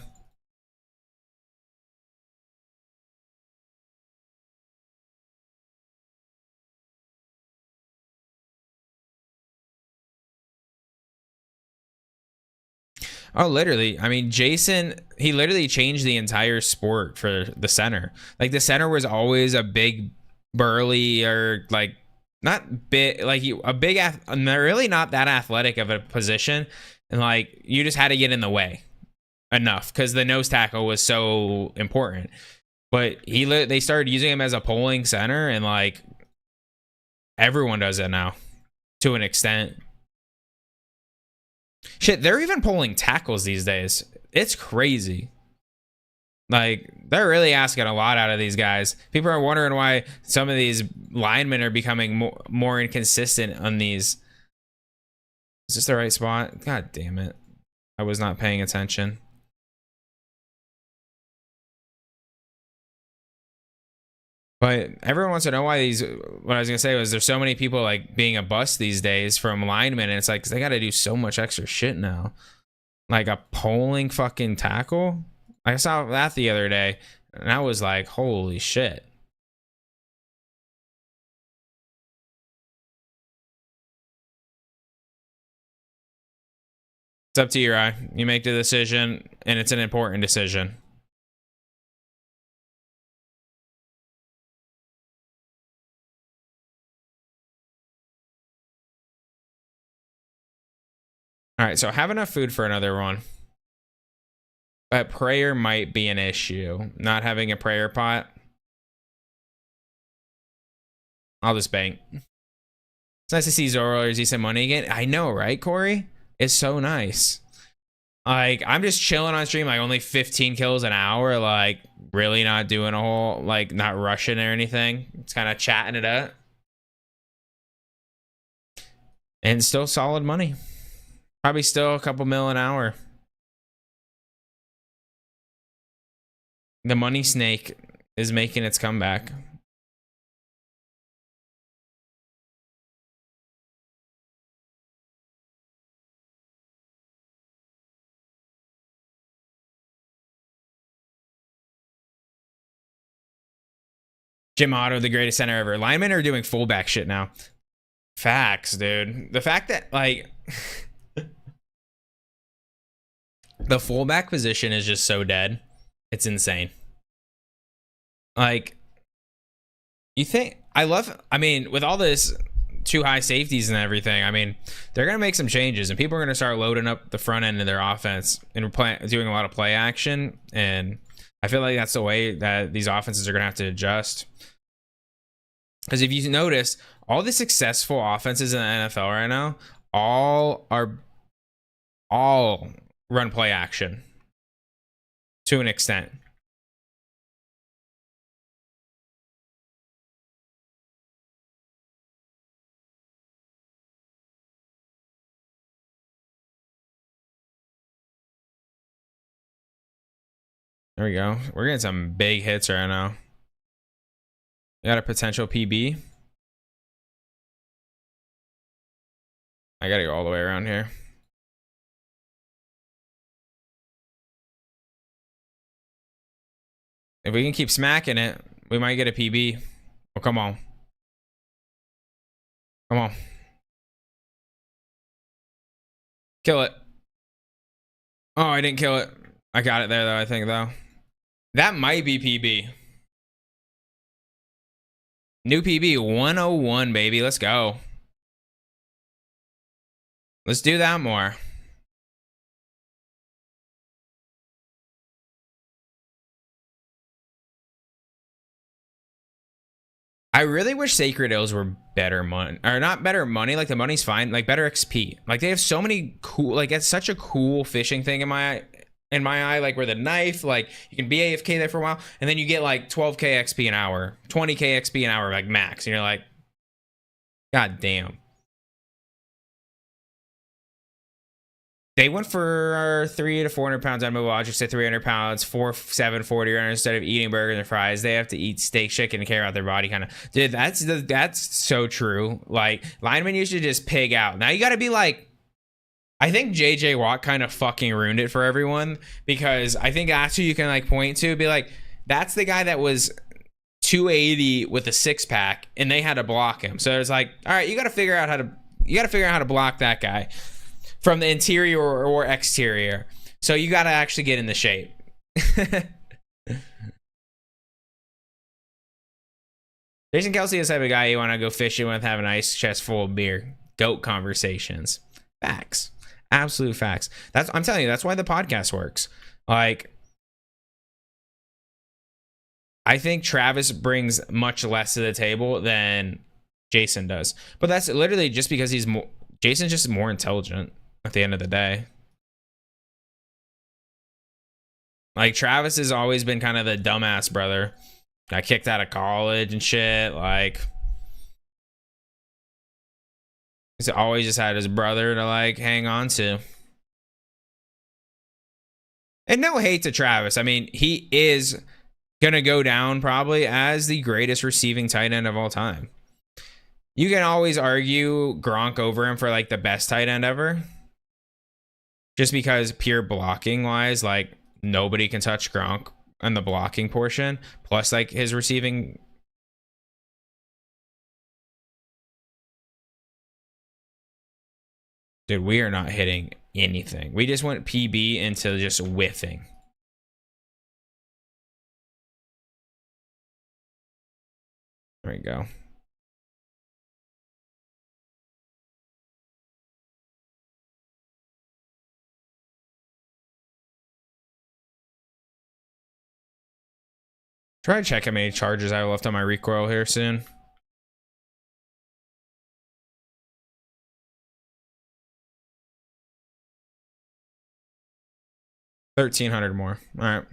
Oh, literally. I mean, Jason, he literally changed the entire sport for the center. Like, the center was always a big, burly, or like, not big, like a big, really not that athletic of a position. And like, you just had to get in the way enough because the nose tackle was so important. But they started using him as a pulling center, and like, everyone does it now to an extent. Shit, they're even pulling tackles these days. It's crazy. Like, they're really asking a lot out of these guys. People are wondering why some of these linemen are becoming more inconsistent on these. Is this the right spot? God damn it. I was not paying attention. But everyone wants to know why these. What I was gonna say was there's so many people like being a bust these days from linemen, and it's like 'cause they got to do so much extra shit now. Like a polling fucking tackle. I saw that the other day, and I was like, holy shit. It's up to you, Rye. You make the decision, and it's an important decision. All right, so have enough food for another one. But prayer might be an issue. Not having a prayer pot. I'll just bank. It's nice to see Zoro or decent money again. I know, right, Corey? It's so nice. Like, I'm just chilling on stream, like only 15 kills an hour, like really not doing a whole, like not rushing or anything. It's kind of chatting it up. And still solid money. Probably still a couple mil an hour. The money snake is making its comeback. Jim Otto, the greatest center ever. Linemen are doing fullback shit now. Facts, dude. The fact that, like, the fullback position is just so dead. It's insane. Like, you think, I mean, with all this too high safeties and everything, I mean, they're going to make some changes, and people are going to start loading up the front end of their offense and doing a lot of play action. And I feel like that's the way that these offenses are going to have to adjust. Because if you notice, all the successful offenses in the NFL right now, all run play action to an extent. There we go. We're getting some big hits right now. We got a potential PB. I gotta go all the way around here. If we can keep smacking it, we might get a PB. Oh, come on. Come on. Kill it. Oh, I didn't kill it. I got it there, though, I think, though. That might be PB. New PB, 101, baby. Let's go. Let's do that more. I really wish Sacred Hills were better money, or not better money. Like the money's fine, like better XP. Like they have so many cool, like it's such a cool fishing thing in my eye. Like where the knife, like you can be AFK there for a while, and then you get like 12k XP an hour, 20k XP an hour, like max, and you're like, god damn. They went for 300 to 400 pounds on mobile objects to 300 pounds, 740 instead of eating burgers and fries. They have to eat steak, chicken, and care about their body, kind of. Dude, that's so true. Like linemen used to just pig out. Now you got to be like, I think JJ Watt kind of fucking ruined it for everyone, because I think that's who you can like point to, be like, that's the guy that was 280 with a six pack, and they had to block him. So it's like, all right, you got to figure out how to block that guy from the interior or exterior. So you got to actually get in the shape. Jason Kelsey is the type of guy you want to go fishing with, have an ice chest full of beer. Goat conversations. Facts. Absolute facts. I'm telling you, that's why the podcast works. Like, I think Travis brings much less to the table than Jason does. But that's literally just because Jason's just more intelligent at the end of the day. Like, Travis has always been kind of the dumbass brother. Got kicked out of college and shit. Like, he's always just had his brother to, like, hang on to. And no hate to Travis. I mean, he is gonna go down probably as the greatest receiving tight end of all time. You can always argue Gronk over him for like the best tight end ever. Just because pure blocking wise, like nobody can touch Gronk on the blocking portion. Plus like his receiving. Dude, we are not hitting anything. We just went PB into just whiffing. There we go. Try to check how many charges I have left on my recoil here soon. $1,300 more. All right.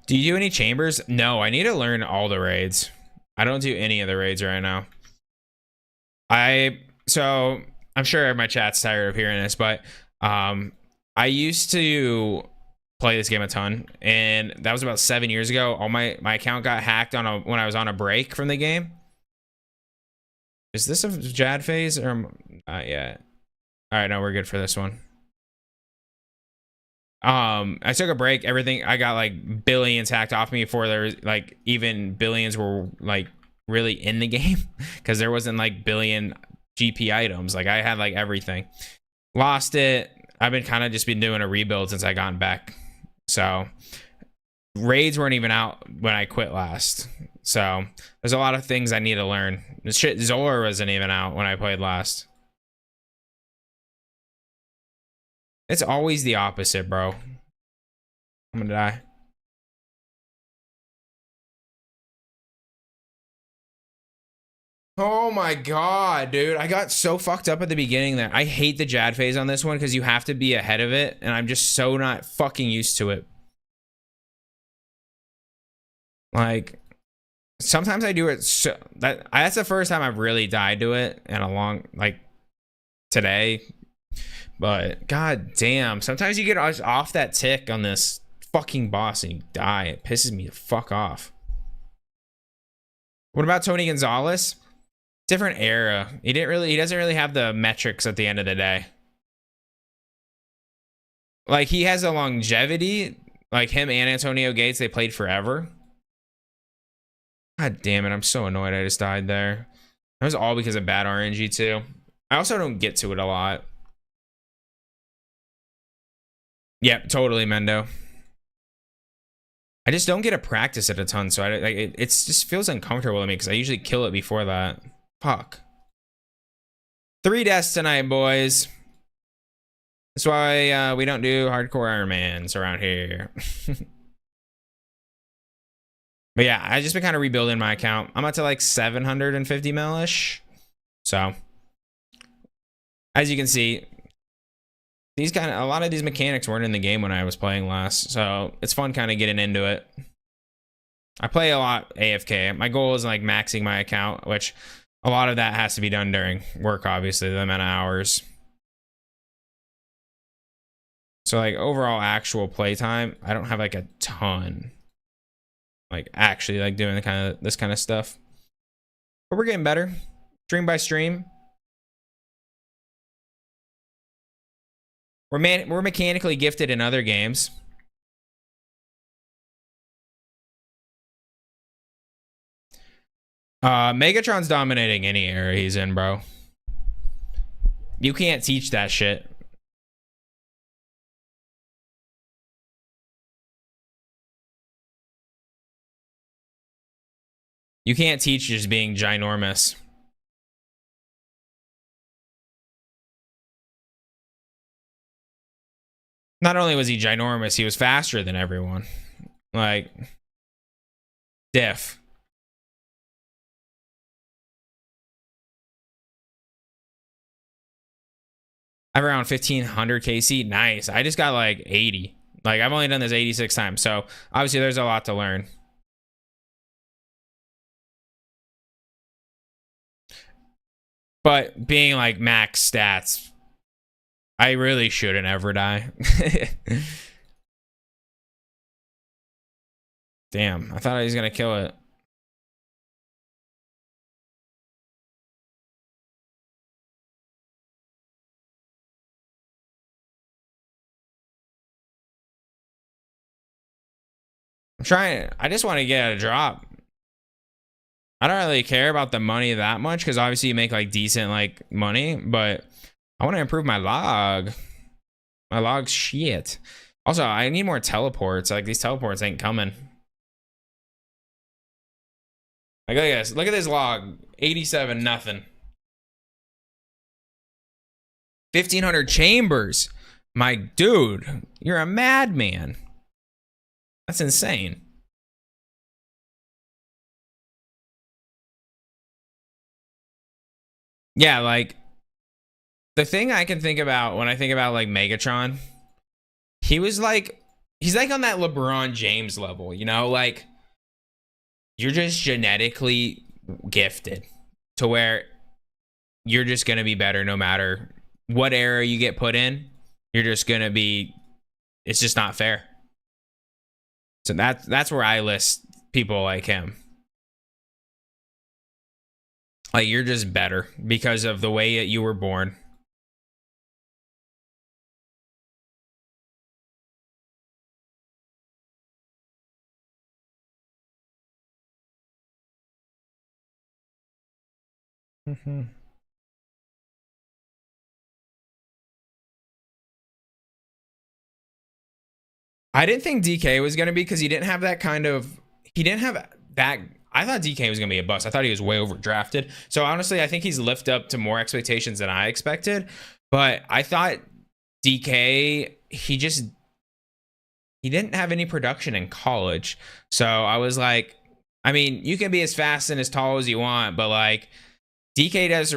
Do you do any chambers? No, I need to learn all the raids. I don't do any of the raids right now. So I'm sure my chat's tired of hearing this, but I used to play this game a ton, and that was about 7 years ago. All my account got hacked when I was on a break from the game. Is this a Jad phase or not yet? All right, no, we're good for this one. I took a break. Everything, I got like billions hacked off me before there was like even billions were like really in the game, because there wasn't like billion GP items. Like I had like everything. Lost it. I've been kind of just been doing a rebuild since I gotten back. So raids weren't even out when I quit last. So there's a lot of things I need to learn. Shit, Zola wasn't even out when I played last. It's always the opposite, bro. I'm gonna die. Oh my god, dude. I got so fucked up at the beginning there. I hate the Jad phase on this one because you have to be ahead of it, and I'm just so not fucking used to it. Like, sometimes I do it so that's the first time I've really died to it in a long, like, today. But god damn, sometimes you get off that tick on this fucking boss and you die. It pisses me the fuck off. What about Tony Gonzalez? Different era. He doesn't really have the metrics at the end of the day. Like, he has a longevity. Like him and Antonio Gates, they played forever. God damn it, I'm so annoyed I just died there. That was all because of bad RNG too. I also don't get to it a lot. Yep, totally, Mendo. I just don't get to practice it a ton, so it just feels uncomfortable to me because I usually kill it before that. Fuck. 3 deaths tonight, boys. That's why we don't do hardcore Ironmans around here. But yeah, I just been kind of rebuilding my account. I'm up to like 750 mil-ish. So, as you can see, a lot of these mechanics weren't in the game when I was playing last, so it's fun kind of getting into it. I play a lot AFK. My goal is like maxing my account, which a lot of that has to be done during work, obviously, the amount of hours. So like overall actual playtime, I don't have like a ton. Like actually like doing this kind of stuff. But we're getting better. Stream by stream. We're mechanically gifted in other games. Megatron's dominating any era he's in, bro. You can't teach that shit. You can't teach just being ginormous. Not only was he ginormous, he was faster than everyone. Like, diff. I have around 1500 KC. Nice. I just got like 80. Like, I've only done this 86 times. So, obviously, there's a lot to learn. But being like max stats, I really shouldn't ever die. Damn, I thought he was gonna kill it. I'm trying. I just want to get a drop. I don't really care about the money that much because obviously you make like decent like money, but I want to improve my log. My log's shit. Also, I need more teleports. Like these teleports ain't coming. Like look at this. Look at this log. 87 nothing. 1,500 chambers. My dude, you're a madman. That's insane. Yeah, like the thing I can think about when I think about like Megatron, he's like on that LeBron James level, you know, like you're just genetically gifted to where you're just gonna be better no matter what era you get put in. You're just gonna be. It's just not fair. So that's where I list people like him. Like you're just better because of the way that you were born. I didn't think DK was gonna be because he didn't have that kind of. He didn't have that. I thought DK was gonna be a bust. I thought he was way overdrafted. So honestly, I think he's lived up to more expectations than I expected. But I thought DK, he didn't have any production in college. So I was like, I mean, you can be as fast and as tall as you want, but like DK does,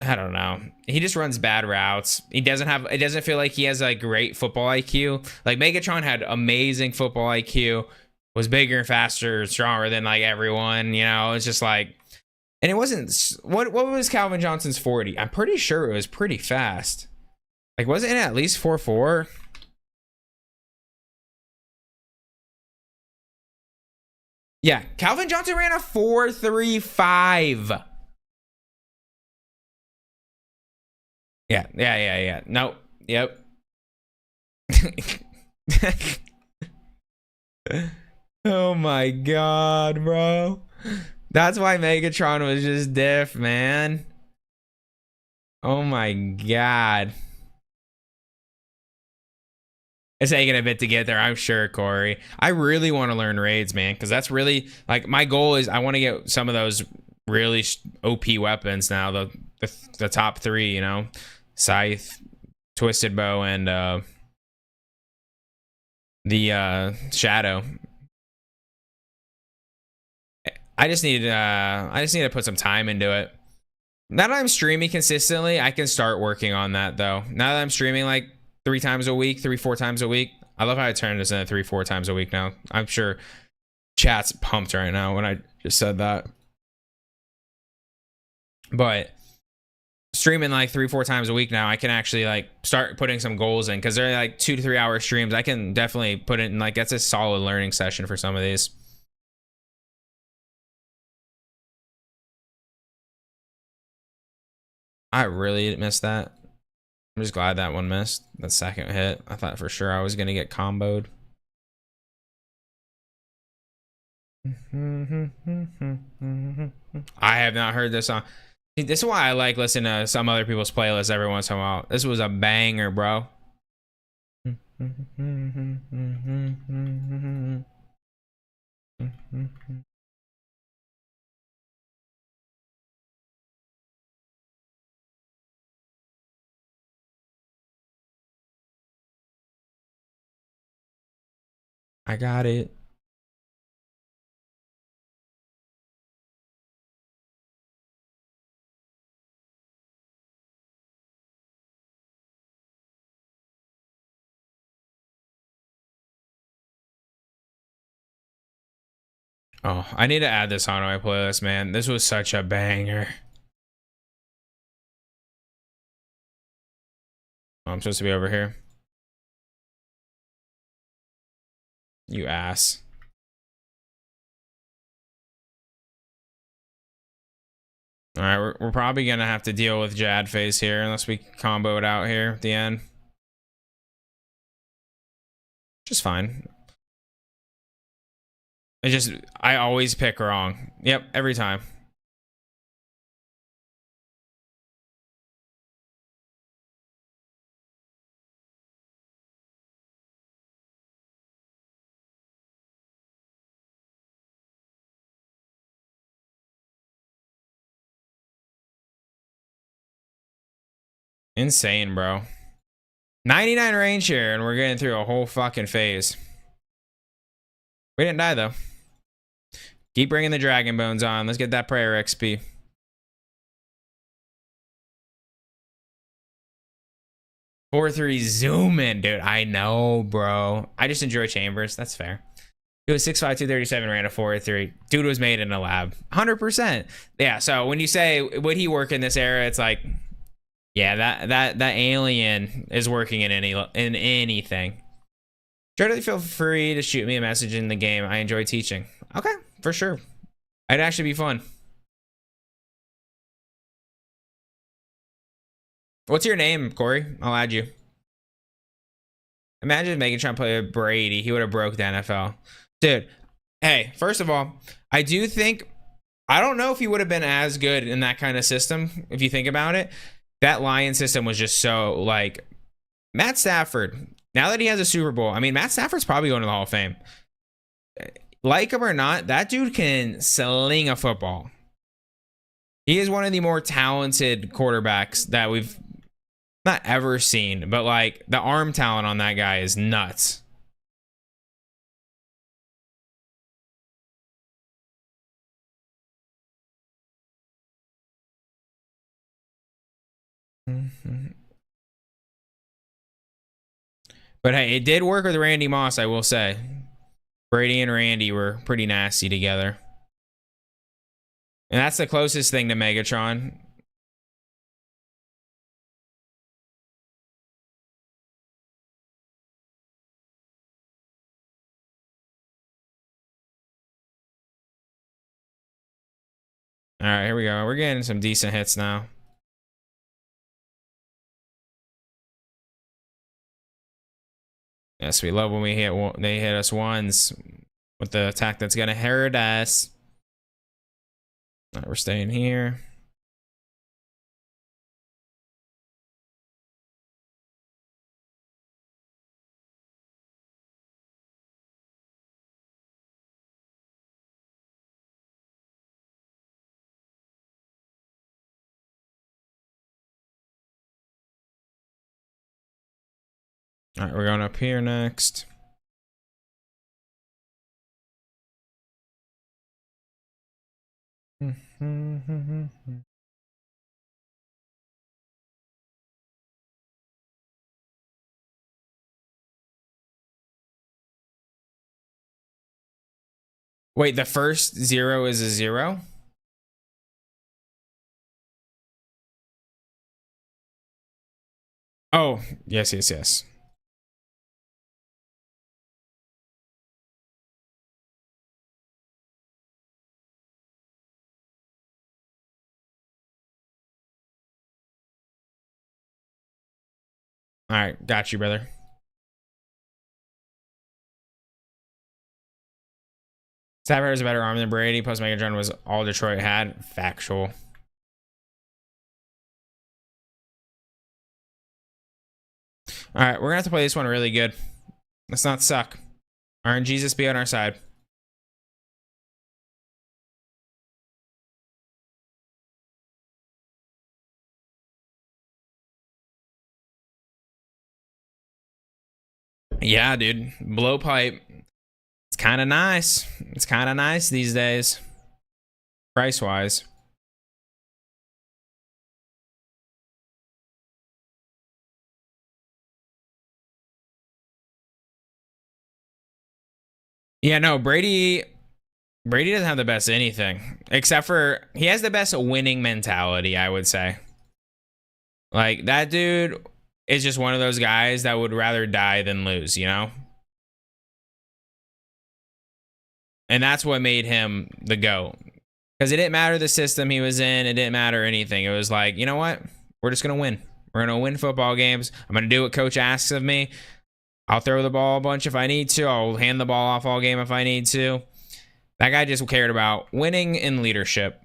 I don't know. He just runs bad routes. He doesn't have, it doesn't feel like he has like great football IQ. Like Megatron had amazing football IQ, was bigger and faster, stronger than like everyone, you know. It's just like, and it wasn't, what was Calvin Johnson's 40? I'm pretty sure it was pretty fast. Like, wasn't it at least 4.4? Yeah, Calvin Johnson ran a 4.35. Yeah. Nope. Yep. Oh my god, bro. That's why Megatron was just diff, man. Oh my god. It's taking a bit to get there, I'm sure, Corey. I really want to learn raids, man, because that's really like my goal is I want to get some of those really OP weapons now. The top three, you know, Scythe, Twisted Bow, and the Shadow. I just need to put some time into it. Now that I'm streaming consistently, I can start working on that though. Now that I'm streaming like 3 times a week, 4 times a week. I love how I turned this into 3-4 times a week now. I'm sure chat's pumped right now when I just said that. But streaming like 3-4 times a week now, I can actually like start putting some goals in because they're like 2 to 3 hour streams. I can definitely put it in like that's a solid learning session for some of these. I really missed that. I'm just glad that one missed. That second hit. I thought for sure I was gonna get comboed. I have not heard this song. This is why I like listening to some other people's playlists every once in a while. This was a banger, bro. I got it. Oh, I need to add this onto my playlist, man. This was such a banger. Oh, I'm supposed to be over here. You ass. All right, we're probably gonna have to deal with Jad phase here unless we combo it out here at the end. Which is fine. It's just, I always pick wrong. Yep, every time. Insane, bro. 99 range here, and we're getting through a whole fucking phase. We didn't die, though. Keep bringing the Dragon Bones on. Let's get that prayer XP. Four three zoom in, dude. I know, bro. I just enjoy chambers. That's fair. It was 6'5", 237, ran a 4.3. Dude was made in a lab. 100%. Yeah, so when you say, would he work in this era? It's like, yeah, that alien is working in anything. Totally feel free to shoot me a message in the game. I enjoy teaching. Okay, for sure. It'd actually be fun. What's your name, Corey? I'll add you. Imagine Megatron played with Brady. He would have broke the NFL. Dude, hey, first of all, I do think, I don't know if he would have been as good in that kind of system, if you think about it. That Lion system was just so, like, Matt Stafford, now that he has a Super Bowl, I mean, Matt Stafford's probably going to the Hall of Fame. Like him or not, that dude can sling a football. He is one of the more talented quarterbacks that we've not ever seen, but like the arm talent on that guy is nuts. But hey, it did work with Randy Moss, I will say. Brady and Randy were pretty nasty together. And that's the closest thing to Megatron. All right, here we go. We're getting some decent hits now. Yes, we love when they hit us ones with the attack that's gonna hurt us. All right, we're staying here. All right, we're going up here next. Wait, the first 0 is a 0? Oh, yes, yes, yes. All right, got you, brother. Stafford has a better arm than Brady. Plus, Megatron was all Detroit had. Factual. All right, we're gonna have to play this one really good. Let's not suck. RNGesus be on our side. Yeah, dude. Blowpipe. It's kind of nice. It's kind of nice these days. Price-wise. Yeah, no, Brady doesn't have the best anything. Except for, he has the best winning mentality, I would say. Like, that dude is just one of those guys that would rather die than lose, you know? And that's what made him the GOAT. Because it didn't matter the system he was in. It didn't matter anything. It was like, you know what? We're just going to win. We're going to win football games. I'm going to do what coach asks of me. I'll throw the ball a bunch if I need to. I'll hand the ball off all game if I need to. That guy just cared about winning and leadership.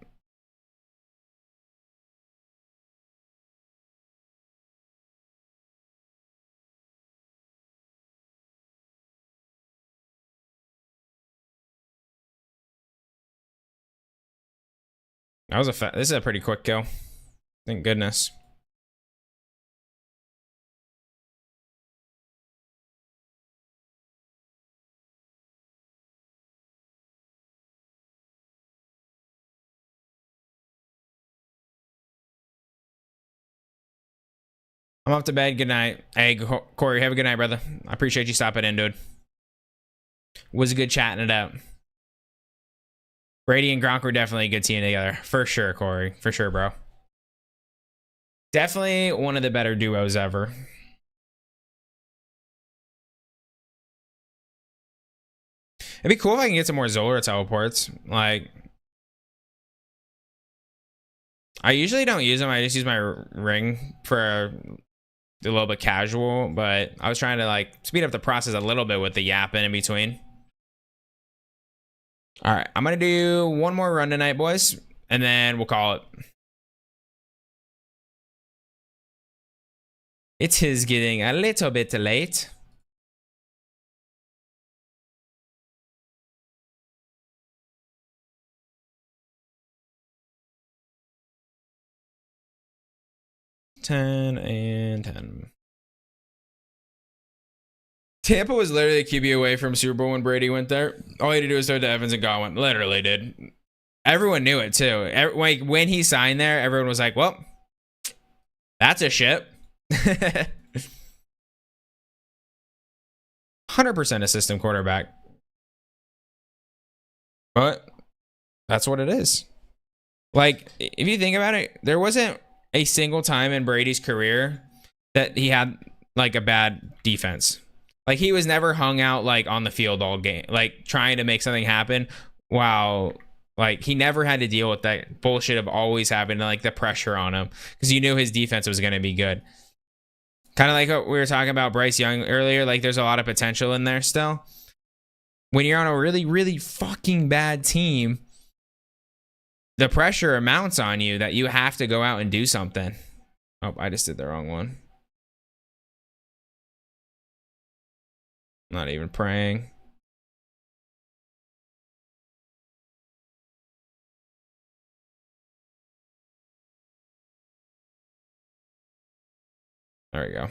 This is a pretty quick kill. Thank goodness. I'm off to bed. Good night. Hey, Corey, have a good night, brother. I appreciate you stopping in, dude. Was good chatting it up. Brady and Gronk were definitely a good team together. For sure, Corey. For sure, bro. Definitely one of the better duos ever. It'd be cool if I can get some more Zolar teleports. Like, I usually don't use them. I just use my ring for a little bit casual, but I was trying to like speed up the process a little bit with the yapping in between. All right, I'm gonna do one more run tonight, boys, and then we'll call it. It is getting a little bit late. Ten and 10. Tampa was literally a QB away from Super Bowl when Brady went there. All he had to do was throw to Evans and Godwin. Literally did. Everyone knew it too. Like when he signed there, everyone was like, "Well, that's a ship." 100% a system quarterback. But that's what it is. Like, if you think about it, there wasn't a single time in Brady's career that he had like a bad defense. Like, he was never hung out like on the field all game, like trying to make something happen. While like he never had to deal with that bullshit of always having like the pressure on him because you knew his defense was going to be good. Kind of like what we were talking about Bryce Young earlier. Like, there's a lot of potential in there still. When you're on a really, really fucking bad team, the pressure amounts on you that you have to go out and do something. Oh, I just did the wrong one. Not even praying. There we go.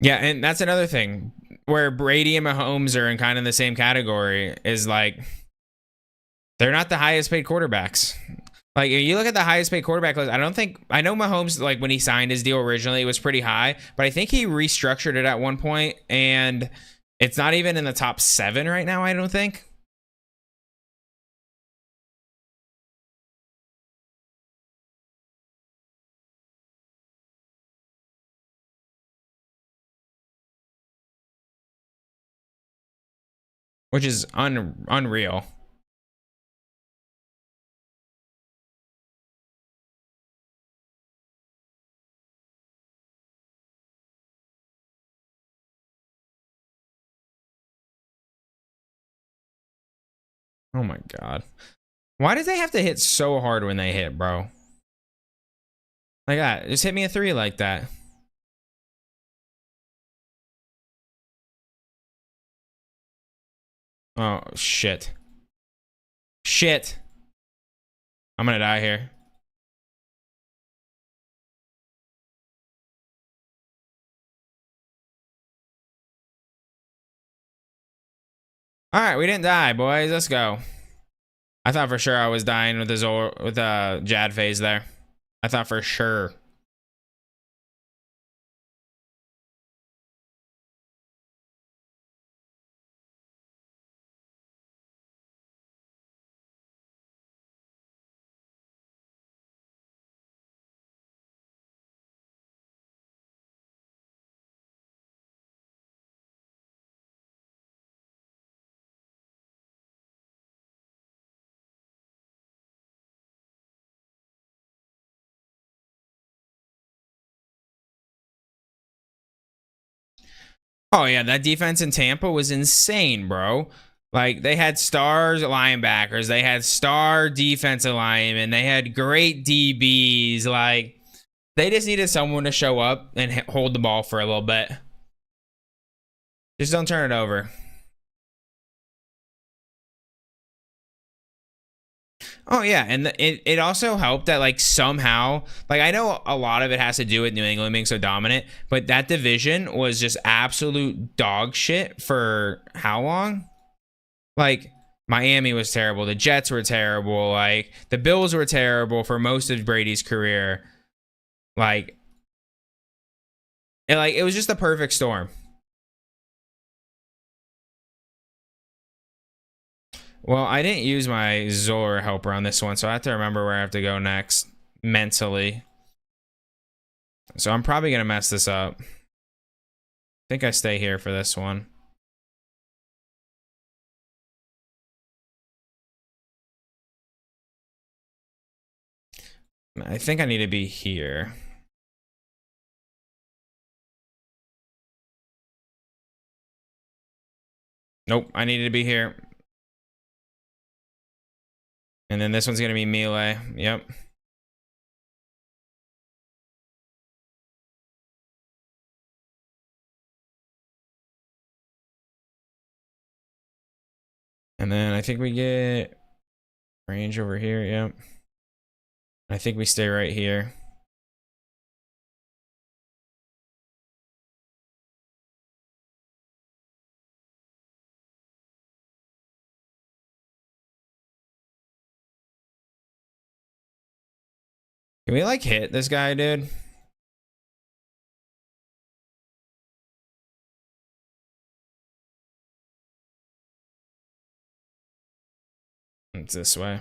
Yeah, and that's another thing where Brady and Mahomes are in kind of the same category is like they're not the highest paid quarterbacks. Like, if you look at the highest paid quarterback list, I know Mahomes, like when he signed his deal originally, it was pretty high, but I think he restructured it at one point and it's not even in the top 7 right now, I don't think. Which is unreal. Oh my god. Why did they have to hit so hard when they hit, bro? Like that. Just hit me a 3 like that. Oh, shit. Shit. I'm gonna die here. Alright, we didn't die, boys. Let's go. I thought for sure I was dying with the Jad phase there. I thought for sure. Oh yeah, that defense in Tampa was insane, bro. Like they had stars linebackers, they had star defensive linemen, they had great DBs. Like they just needed someone to show up and hold the ball for a little bit. Just don't turn it over. Oh yeah, and it also helped that like somehow, like I know a lot of it has to do with New England being so dominant, but that division was just absolute dog shit for how long? Like Miami was terrible, the Jets were terrible, like the Bills were terrible for most of Brady's career. Like it was just the perfect storm. Well, I didn't use my Zor helper on this one, so I have to remember where I have to go next mentally. So I'm probably going to mess this up. I think I stay here for this one. I think I need to be here. Nope, I needed to be here. And then this one's going to be melee. Yep. And then I think we get range over here. Yep. I think we stay right here. Can we like hit this guy, dude? It's this way.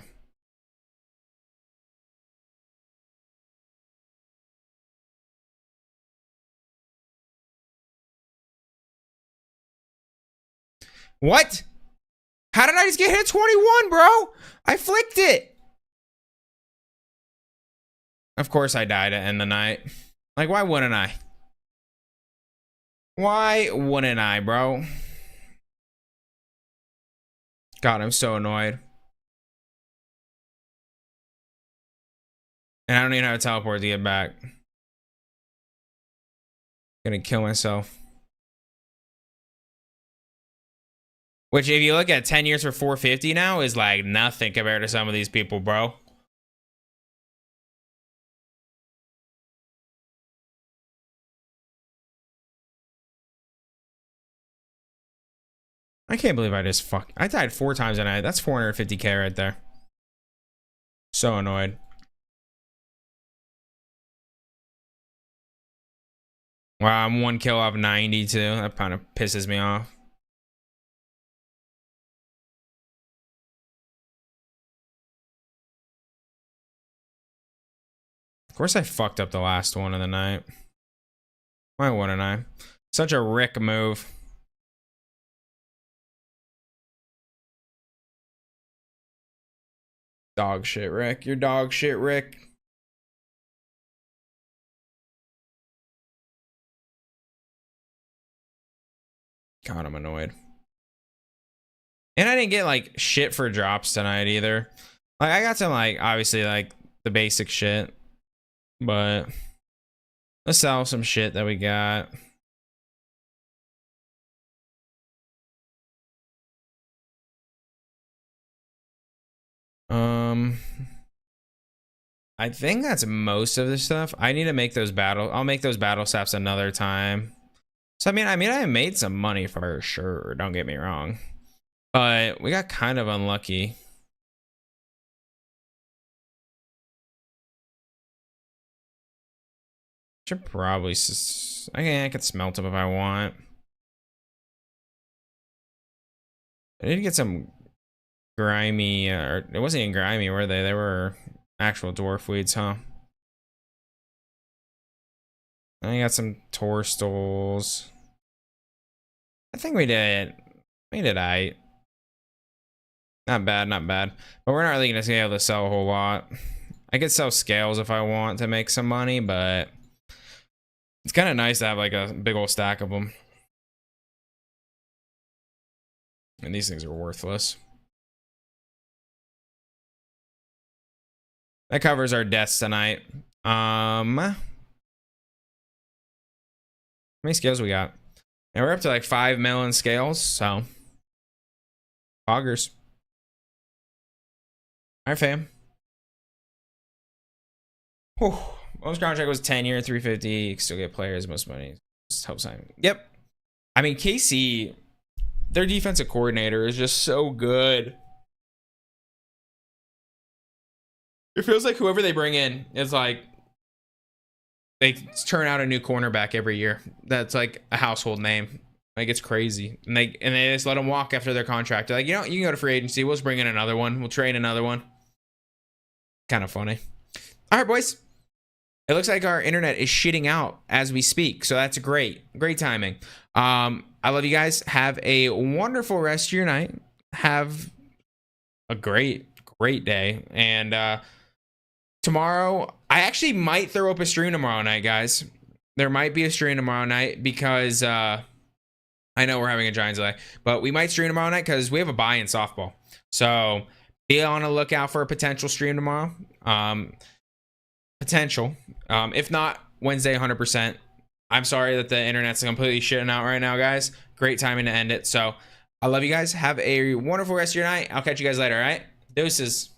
What? How did I just get hit 21, bro? I flicked it. Of course I died to end the night. Like, why wouldn't I? Why wouldn't I, bro? God, I'm so annoyed. And I don't even have a teleport to get back. Gonna kill myself. Which, if you look at 10 years for 450 now, is like nothing compared to some of these people, bro. I can't believe I died 4 times a night. That's 450k right there. So annoyed. Wow, I'm 1 kill off 92. That kind of pisses me off. Of course I fucked up the last one of the night. Why wouldn't I? Such a Rick move. Dog shit, Rick. You're dog shit, Rick. God, I'm annoyed. And I didn't get like shit for drops tonight either. Like I got some like obviously like the basic shit, but let's sell some shit that we got. I think that's most of the stuff. I need to make those I'll make those battle saps another time. So I mean I made some money for sure, don't get me wrong. But we got kind of unlucky. Should probably I could smelt them if I want. I need to get some grimy, or it wasn't even grimy, were they? They were actual dwarf weeds, huh? I got some torstools. I think we did. We did aight. Not bad, not bad. But we're not really gonna be able to sell a whole lot. I could sell scales if I want to make some money, but it's kind of nice to have like a big old stack of them. And these things are worthless. That covers our deaths tonight. How many scales we got? And we're up to like 5 million scales, so poggers. All right, fam. Whew. Most contract was 10-year, 350. You can still get players, most money. Just help sign. Yep. I mean, KC, their defensive coordinator is just so good. It feels like whoever they bring in is like they turn out a new cornerback every year. That's like a household name. Like, it's crazy. And they just let them walk after their contract. They're like, you know, you can go to free agency. We'll just bring in another one. We'll train another one. Kind of funny. All right, boys. It looks like our internet is shitting out as we speak. So that's great. Great timing. I love you guys. Have a wonderful rest of your night. Have a great day. And tomorrow, I actually might throw up a stream tomorrow night, guys. There might be a stream tomorrow night because I know we're having a Giants delay, but we might stream tomorrow night because we have a bye in softball. So be on the lookout for a potential stream tomorrow. Potential. If not, Wednesday 100%. I'm sorry that the internet's completely shitting out right now, guys. Great timing to end it. So I love you guys. Have a wonderful rest of your night. I'll catch you guys later, all right? Deuces.